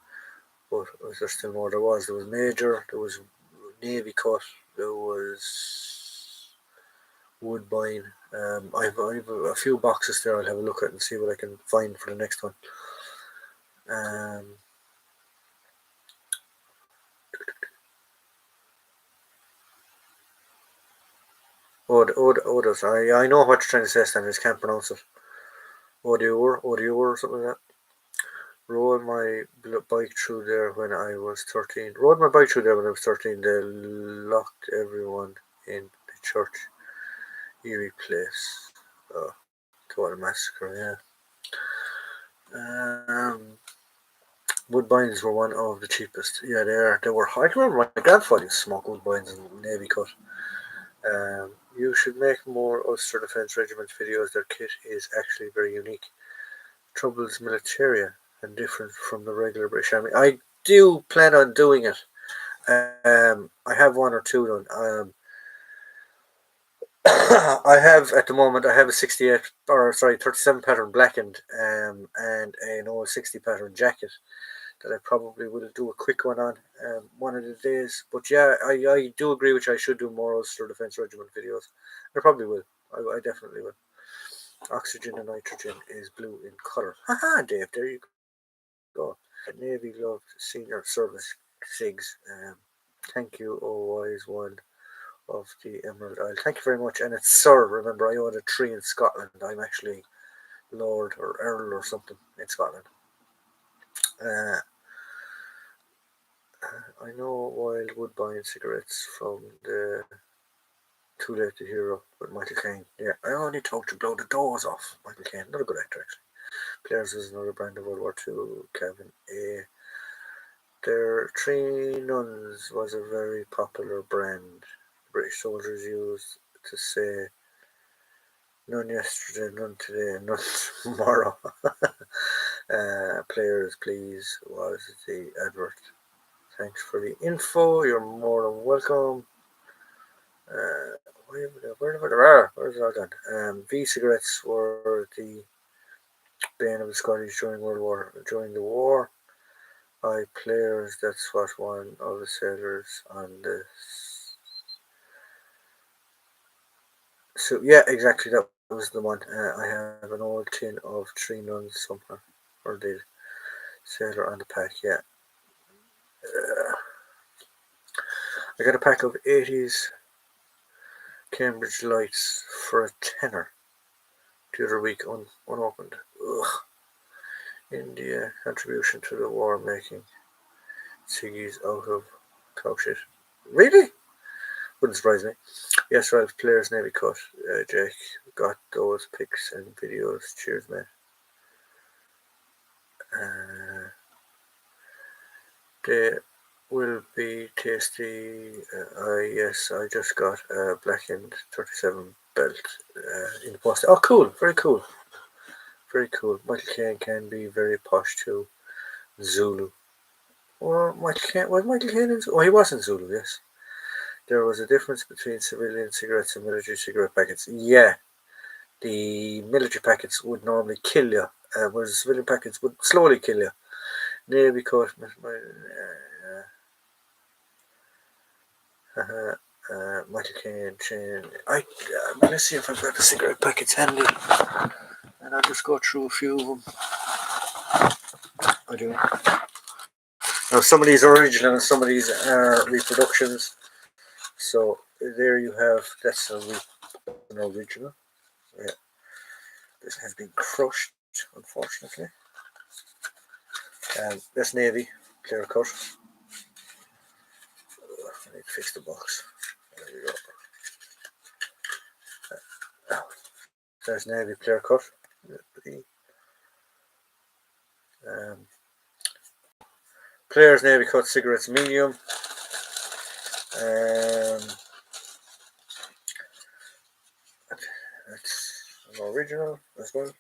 but was there still more? There was Major, there was Navy Cut, there was Woodbine. I've a few boxes there. I'll have a look at and see what I can find for the next one. Odos. I know what you're trying to say, Stan. I just can't pronounce it. Odior or something like that. Rode my bike through there when I was 13. They locked everyone in the church. Eerie place. Oh, total massacre, yeah. Woodbines were one of the cheapest. Yeah, they were. I can remember my grandfather used to smoke Woodbines and Navy Cut. You should make more Ulster Defence Regiment videos. Their kit is actually very unique. Trouble's militaria and different from the regular British Army. I do plan on doing it. I have 1 or 2 done. I have at the moment. I have a 37 pattern blackened, and an old 60 pattern jacket that I probably will do a quick one on one of the days. But yeah, I do agree with you. I should do more Ulster Defence Regiment videos. I probably will. I definitely will. Oxygen and nitrogen is blue in colour. Haha, Dave, there you go. Navy Loved Senior Service SIGs. Thank you, oh wise one of the Emerald Isle. Thank you very much. And it's Sir, remember, I own a 3 in Scotland. I'm actually Lord or Earl or something in Scotland. I know Wild Woodbine cigarettes from the Too Late to Hero with Michael Caine. Yeah, I only talked to blow the doors off Michael Caine. Not a good actor, actually. Players was another brand of World War II. Kevin A. Their 3 Nuns was a very popular brand. British soldiers used to say none yesterday, none today, none tomorrow. Players, please, was the advert. Thanks for the info. You're more than welcome. Where's it all gone? V cigarettes were the bane of the Scottish during the war. Players, that's what one of the sailors on the. So yeah, exactly. That was the one. I have an old tin of 3 Nuns somewhere, or the sailor on the pack. Yeah. I got a pack of 80s Cambridge Lights for a tenner the other week unopened. India contribution to the war making ciggies out of cow shit. Really? Wouldn't surprise me. Yes, Ralph Players Navy cut. Jake got those pics and videos. Cheers, man. They will be tasty. Yes, I just got a blackened 37 belt in the post. Oh, cool. Very cool. Very cool. Michael Caine can be very posh too. Zulu. Or Michael Caine. Was Michael Caine in Zulu? Oh, he was in Zulu, yes. There was a difference between civilian cigarettes and military cigarette packets. Yeah. The military packets would normally kill you, whereas the civilian packets would slowly kill you. Nearly because Michael Caine chain. Let's see if I've got the cigarette packets handy, and I'll just go through a few of them. I do. Now some of these are original, and some of these are reproductions. So there you have. That's an original. Yeah, this has been crushed, unfortunately. And this navy clear cut. I need to fix the box. There you go. There's navy clear cut. Players Navy cut cigarettes medium. That's an original as well.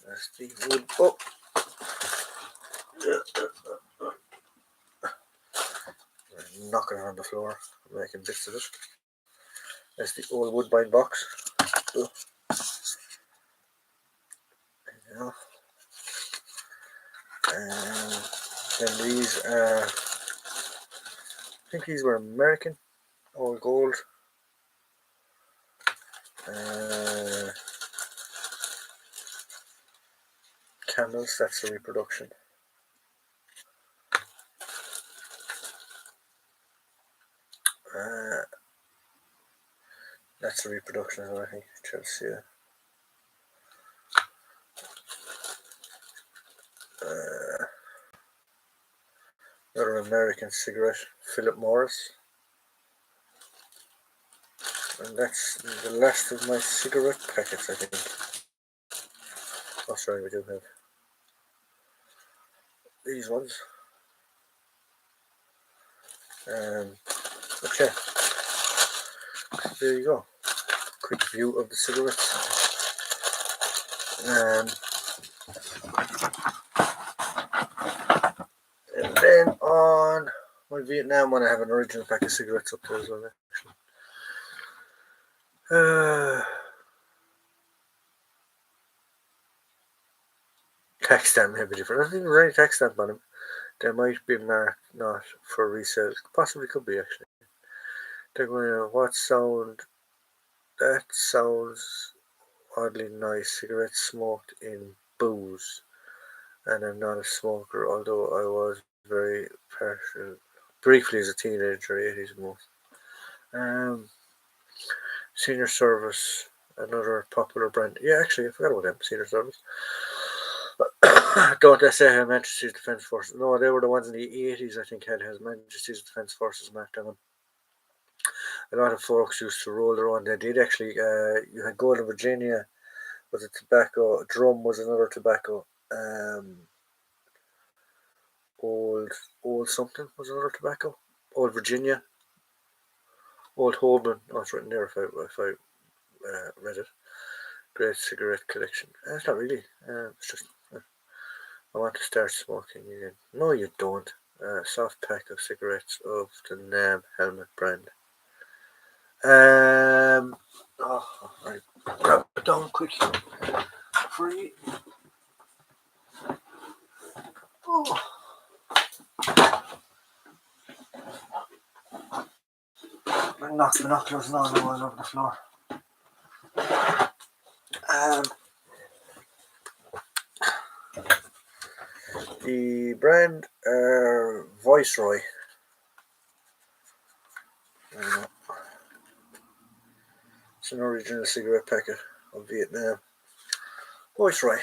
That's the wood. Oh. Knocking it on the floor, making bits of it. That's the old Woodbine box. Oh. There you go. Then these are, I think these were American, all gold. Candles, that's a reproduction. That's a reproduction, I think. Chelsea. Another American cigarette, Philip Morris. And that's the last of my cigarette packets, I think. Oh, sorry, we do have these ones. Okay, there you go. Quick view of the cigarettes. And then on my Vietnam one, I have an original pack of cigarettes up there as well, actually. Tax stamp may be different. I don't think there's any tax stamp on them. They might be marked not for resale. Possibly could be, actually. They're going to, what sound? That sounds oddly nice. Cigarettes smoked in booze. And I'm not a smoker, although I was very partial, briefly as a teenager, 80s most. Senior Service, another popular brand. Yeah, actually, I forgot about them, Senior Service. Don't they say Her Majesty's Defence Forces? No, they were the ones in the 80s, I think, had Her Majesty's Defence Forces marked on them. A lot of folks used to roll their own. They did actually. You had Golden Virginia, was a tobacco. Drum was another tobacco. Old something was another tobacco. Old Virginia. Old Holman. Oh, it's written there if I read it. Great cigarette collection. It's not really. It's just. I want to start smoking again. No, you don't. Soft pack of cigarettes of the NAM Helmet brand. Right. Grab it down quick. Free. Oh. I knocked binoculars and all the all over the floor. The brand Viceroy. It's an original cigarette packet of Vietnam. Viceroy.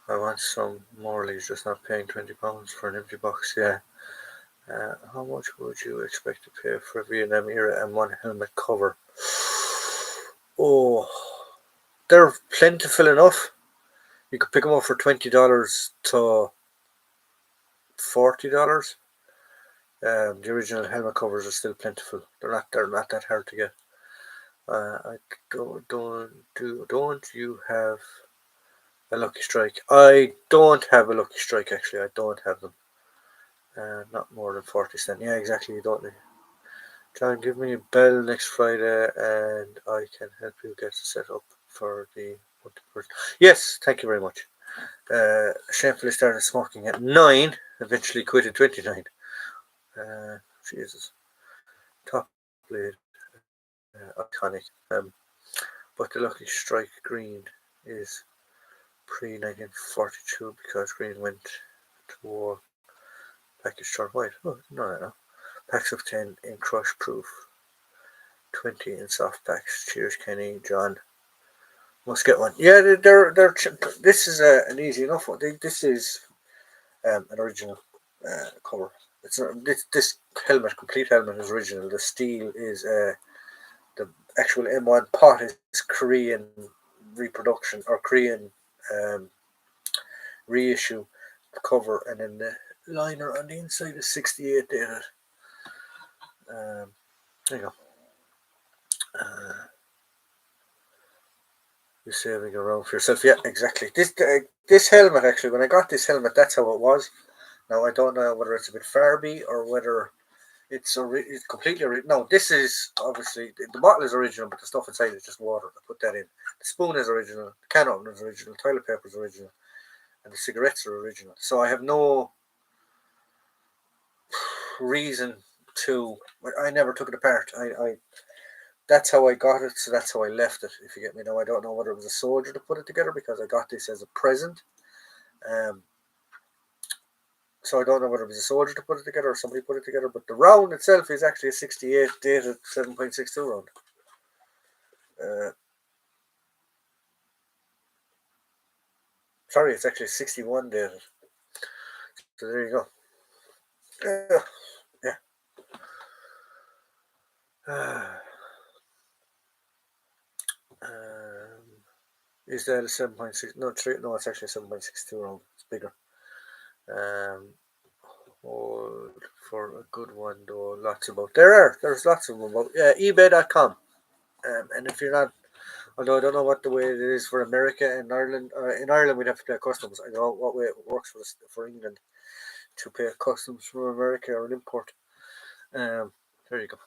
I want some Morley's, just not paying £20 for an empty box. Yeah. How much would you expect to pay for a Vietnam era and one helmet cover? Oh, they're plentiful enough. You could pick them up for $20 to $40. The original helmet covers are still plentiful. They're not that hard to get. Don't you have a Lucky Strike? I don't have a Lucky Strike, actually. I don't have them. Not more than 40 cents. Yeah, exactly. You don't need. John, give me a bell next Friday and I can help you get set up for the person. Yes, thank you very much. Shamefully started smoking at 9, eventually quit at 29. Jesus. Top blade. Iconic. But the Lucky Strike Green is pre-1942 because Green went to war. Package short white. Oh, no. Packs of 10 in crush proof. 20 in soft packs. Cheers, Kenny, John. Must get one. Yeah, they're this is an easy enough one. This is an original cover. It's this helmet, complete helmet, is original. The steel is the actual M1 pot is Korean reproduction or Korean reissue cover, and then the liner on the inside is 68 dated. There you go. You're saving around for yourself. Yeah, exactly. This helmet, actually, when I got this helmet, that's how it was. Now, I don't know whether it's a bit Farby or whether it's completely original. No, this is obviously, the bottle is original, but the stuff inside is just water. I put that in. The spoon is original, the can opener is original, toilet paper is original, and the cigarettes are original. So I have no reason to. I never took it apart. That's how I got it, so that's how I left it, if you get me. Now, I don't know whether it was a soldier to put it together because I got this as a present. So I don't know whether it was a soldier to put it together or somebody put it together, but the round itself is actually a 68 dated 7.62 round. Sorry, it's actually 61 dated. So there you go. Yeah. Is that a 7.6? No, it's actually 7.62 round. It's bigger. For a good one, though, there's lots of them about. Yeah, eBay.com. And if you're not, although I don't know what the way it is for America and Ireland. In Ireland, we'd have to pay customs. I don't know what way it works for England to pay customs from America or an import. There you go.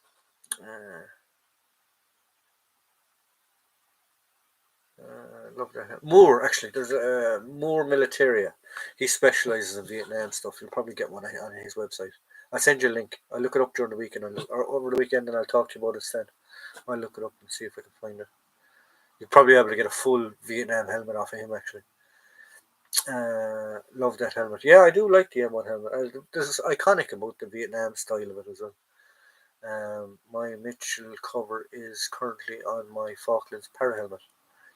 Love that. Moore, actually, there's a Moore Militaria. He specializes in Vietnam stuff. You'll probably get one on his website. I'll send you a link. I'll look it up during the weekend or over the weekend, and I'll talk to you about it instead. I'll look it up and see if I can find it. You'll probably be able to get a full Vietnam helmet off of him, actually. Love that helmet. Yeah, I do like the M1 helmet. This is iconic about the Vietnam style of it as well. My Mitchell cover is currently on my Falklands para helmet.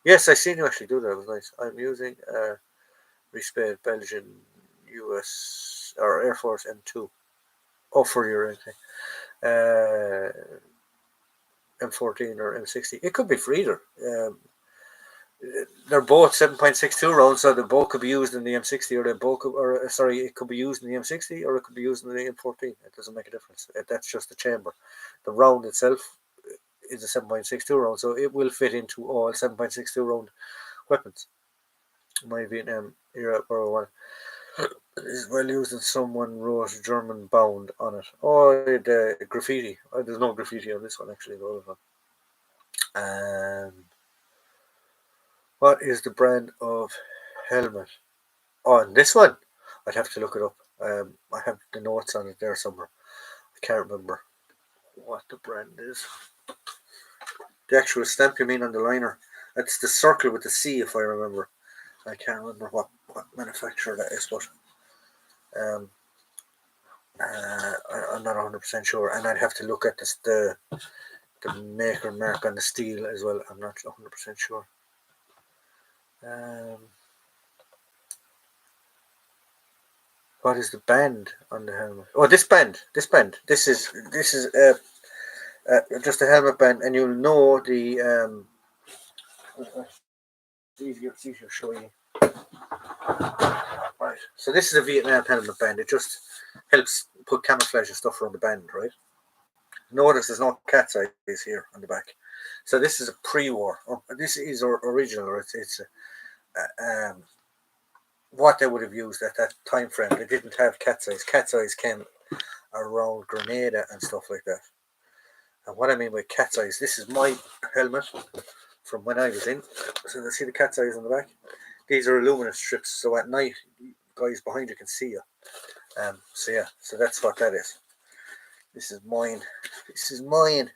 Yes, I seen you actually do that. It was nice. I'm using Respect Belgian US or Air Force M2. Oh, for your M14 or M60. It could be for either. They're both 7.62 rounds, so the both could be used in the M60 or it could be used in the M60 or it could be used in the M14. It doesn't make a difference. That's just the chamber. The round itself is a 7.62 round, so it will fit into all 7.62 round weapons. My Vietnam era World War is well used, and someone wrote German bound on it. Oh, the graffiti. There's no graffiti on this one, actually. What is the brand of helmet on this one? I'd have to look it up. I have the notes on it there somewhere. I can't remember what the brand is. The actual stamp you mean on the liner? It's the circle with the C, if I remember. I can't remember what manufacturer that is, but I'm not 100% sure, and I'd have to look at the maker mark on the steel as well. I'm not 100% sure. What is the band on the helmet? Oh, this band. This is just a helmet band, and you'll know the. It's easier to show you. Right. So this is a Vietnam helmet band. It just helps put camouflage and stuff around the band, right? Notice there's no cat's eyes here on the back. So this is a pre-war. This is original. It's what they would have used at that time frame. They didn't have cat's eyes. Cat's eyes came around Grenada and stuff like that. And what I mean by cat's eyes, this is my helmet from when I was in. So you see the cat's eyes on the back. These are aluminum strips, so at night, guys behind you can see you. So yeah, so that's what that is. This is mine. This is mine.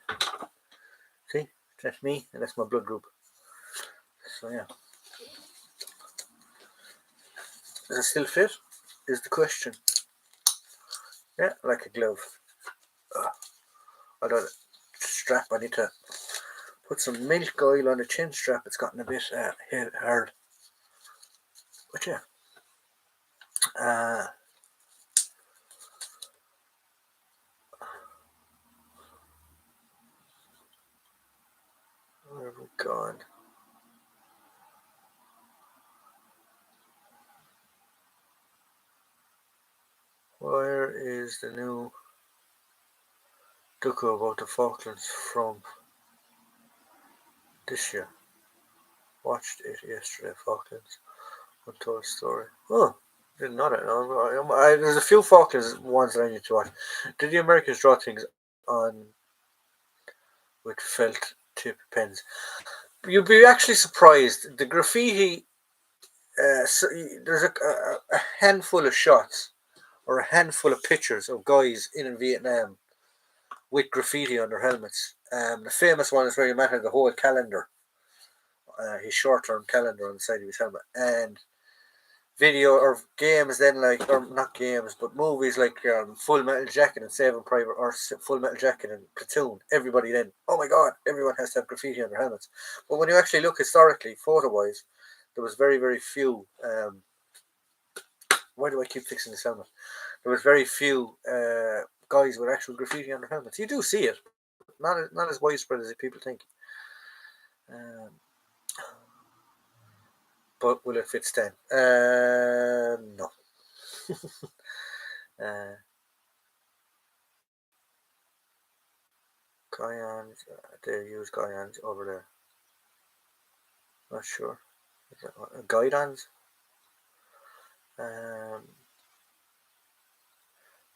See, that's me, and that's my blood group. So yeah. Does it still fit? Is the question. Yeah, like a glove. Although the strap, I need to put some milk oil on the chin strap. It's gotten a bit hard. But yeah. Where have we gone? Where is the new doco about the Falklands from this year? Watched it yesterday, Falklands. Untold story. Oh, didn't know that. There's a few Falklands ones that I need to watch. Did the Americans draw things on with felt tip pens? You'd be actually surprised. The graffiti, there's a handful of shots or a handful of pictures of guys in Vietnam with graffiti on their helmets. The famous one is where you met the whole calendar, his short-term calendar on the side of his helmet, and video or games then like, or not games, but movies like Full Metal Jacket and Saving Private, or Full Metal Jacket and Platoon. Everybody then, oh my god, everyone has to have graffiti on their helmets. But when you actually look historically, photo-wise, there was very, very few. Why do I keep fixing this helmet? There was very few guys with actual graffiti on their helmets. You do see it, not as widespread as people think. But will it fit Stan? No. Guyans, they use Guyans over there. Not sure. Is that what, Guidons?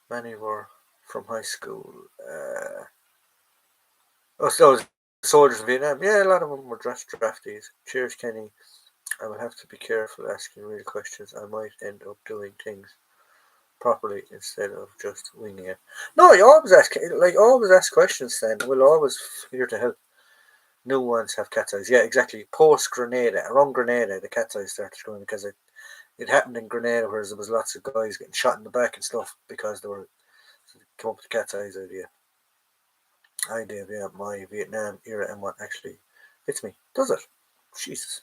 Many were from high school. So soldiers in Vietnam. Yeah, a lot of them were draftees. Cheers, Kenny. I will have to be careful asking real questions. I might end up doing things properly instead of just winging it. No, you always ask questions. Then we'll always here to help. New ones have cat's eyes. Yeah, exactly. Post Grenada, around Grenada, the cat's eyes started going because it happened in Grenada, where there was lots of guys getting shot in the back and stuff because they were come up with the cat's eyes idea. Yeah, my Vietnam era M1 actually fits me. Does it? Jesus.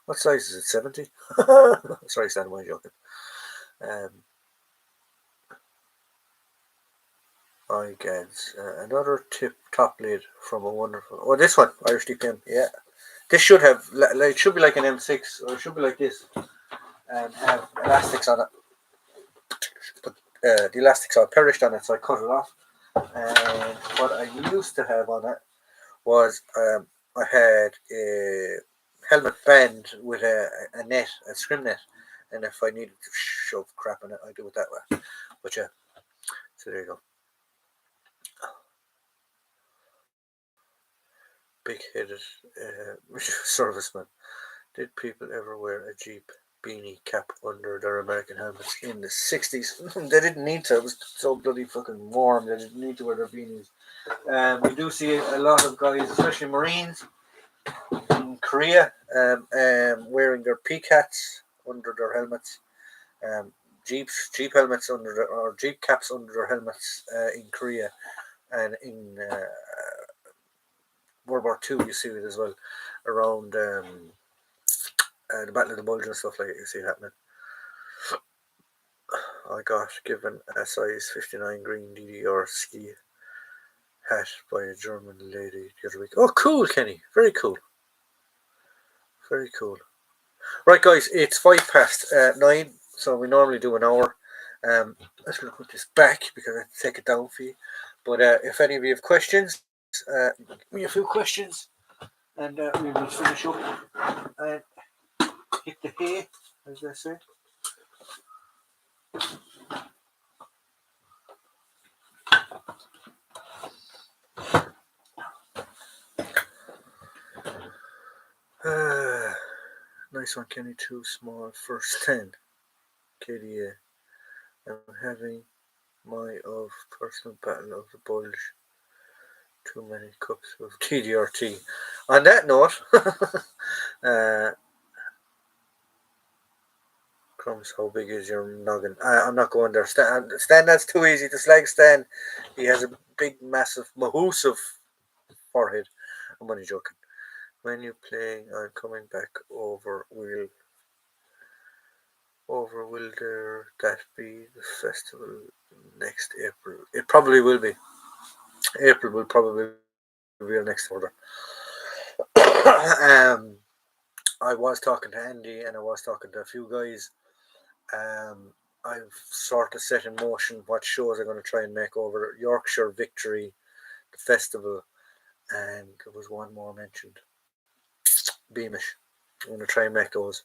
What size is it? 70? Sorry, Stan, I'm joking. Another top lid from a wonderful. Oh, this one, Irish DPM. Yeah, this should have it should be like an M6, or it should be like this, and have elastics on it. But the elastics are perished on it, so I cut it off. And what I used to have on it was I had a helmet band with a net, a scrim net, and if I needed to shove crap in it, I do it that way. But yeah, so there you go. Big-headed serviceman. Did people ever wear a Jeep beanie cap under their American helmets in the 60s? They didn't need to. It was so bloody fucking warm. They didn't need to wear their beanies. We do see a lot of guys, especially Marines in Korea, wearing their peak hats under their helmets. Jeep helmets or Jeep caps under their helmets in Korea, and in World War II you see it as well around the Battle of the Bulge and stuff like it. You see it happening. I got given a size 59 green DDR ski hat by a German lady the other week. Oh, cool, Kenny. Very cool. Very cool. Right, guys, it's 9:05, so we normally do an hour. I'm just going to put this back because I have to take it down for you. But if any of you have questions, give me a few questions, and we will finish up and hit the hay, as they say. Nice one, Kenny. Too small. First 10. KDA. I'm having my of personal battle of the bulge. Too many cups of TDRT. On that note, Crumbs, how big is your noggin? I'm not going there. Stan, that's too easy to slag Stan. He has a big, massive, mahoosive forehead. I'm only joking. When you're playing, I'm coming back over. Will there that be the festival next April? It probably will be. April will probably be our next order. I was talking to Andy and I was talking to a few guys. I've sort of set in motion what shows I'm going to try and make over Yorkshire Victory, the festival, and there was one more mentioned. Beamish. I'm going to try and make those,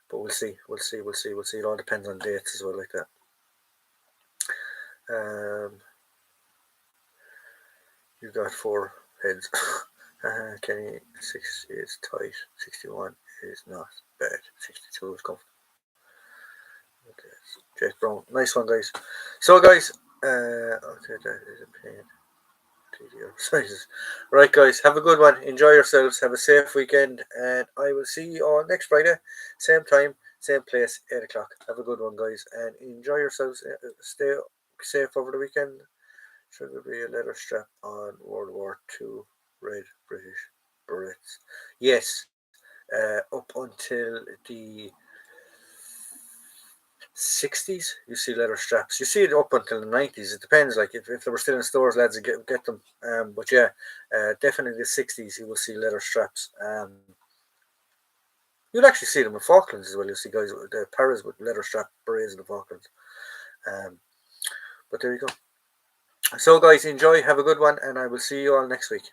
but we'll see. It all depends on dates as well, like that. You got 4 heads. Kenny, 6 is tight. 61 is not bad. 62 is comfortable. Okay, Jake Brown, nice one, guys. So, guys, okay, that is a pain. Sizes. Right, guys, have a good one. Enjoy yourselves. Have a safe weekend, and I will see you all next Friday, same time, same place, 8 o'clock. Have a good one, guys, and enjoy yourselves. Stay safe over the weekend. Should there be a leather strap on World War II red British berets? Yes, up until the 60s, you see leather straps. You see it up until the 90s. It depends. Like if they were still in stores, lads, get them. But yeah, definitely the 60s, you will see leather straps. You'll actually see them in Falklands as well. You'll see guys with the paras with leather strap berets in the Falklands. But there you go. So, guys, enjoy. Have a good one, and I will see you all next week.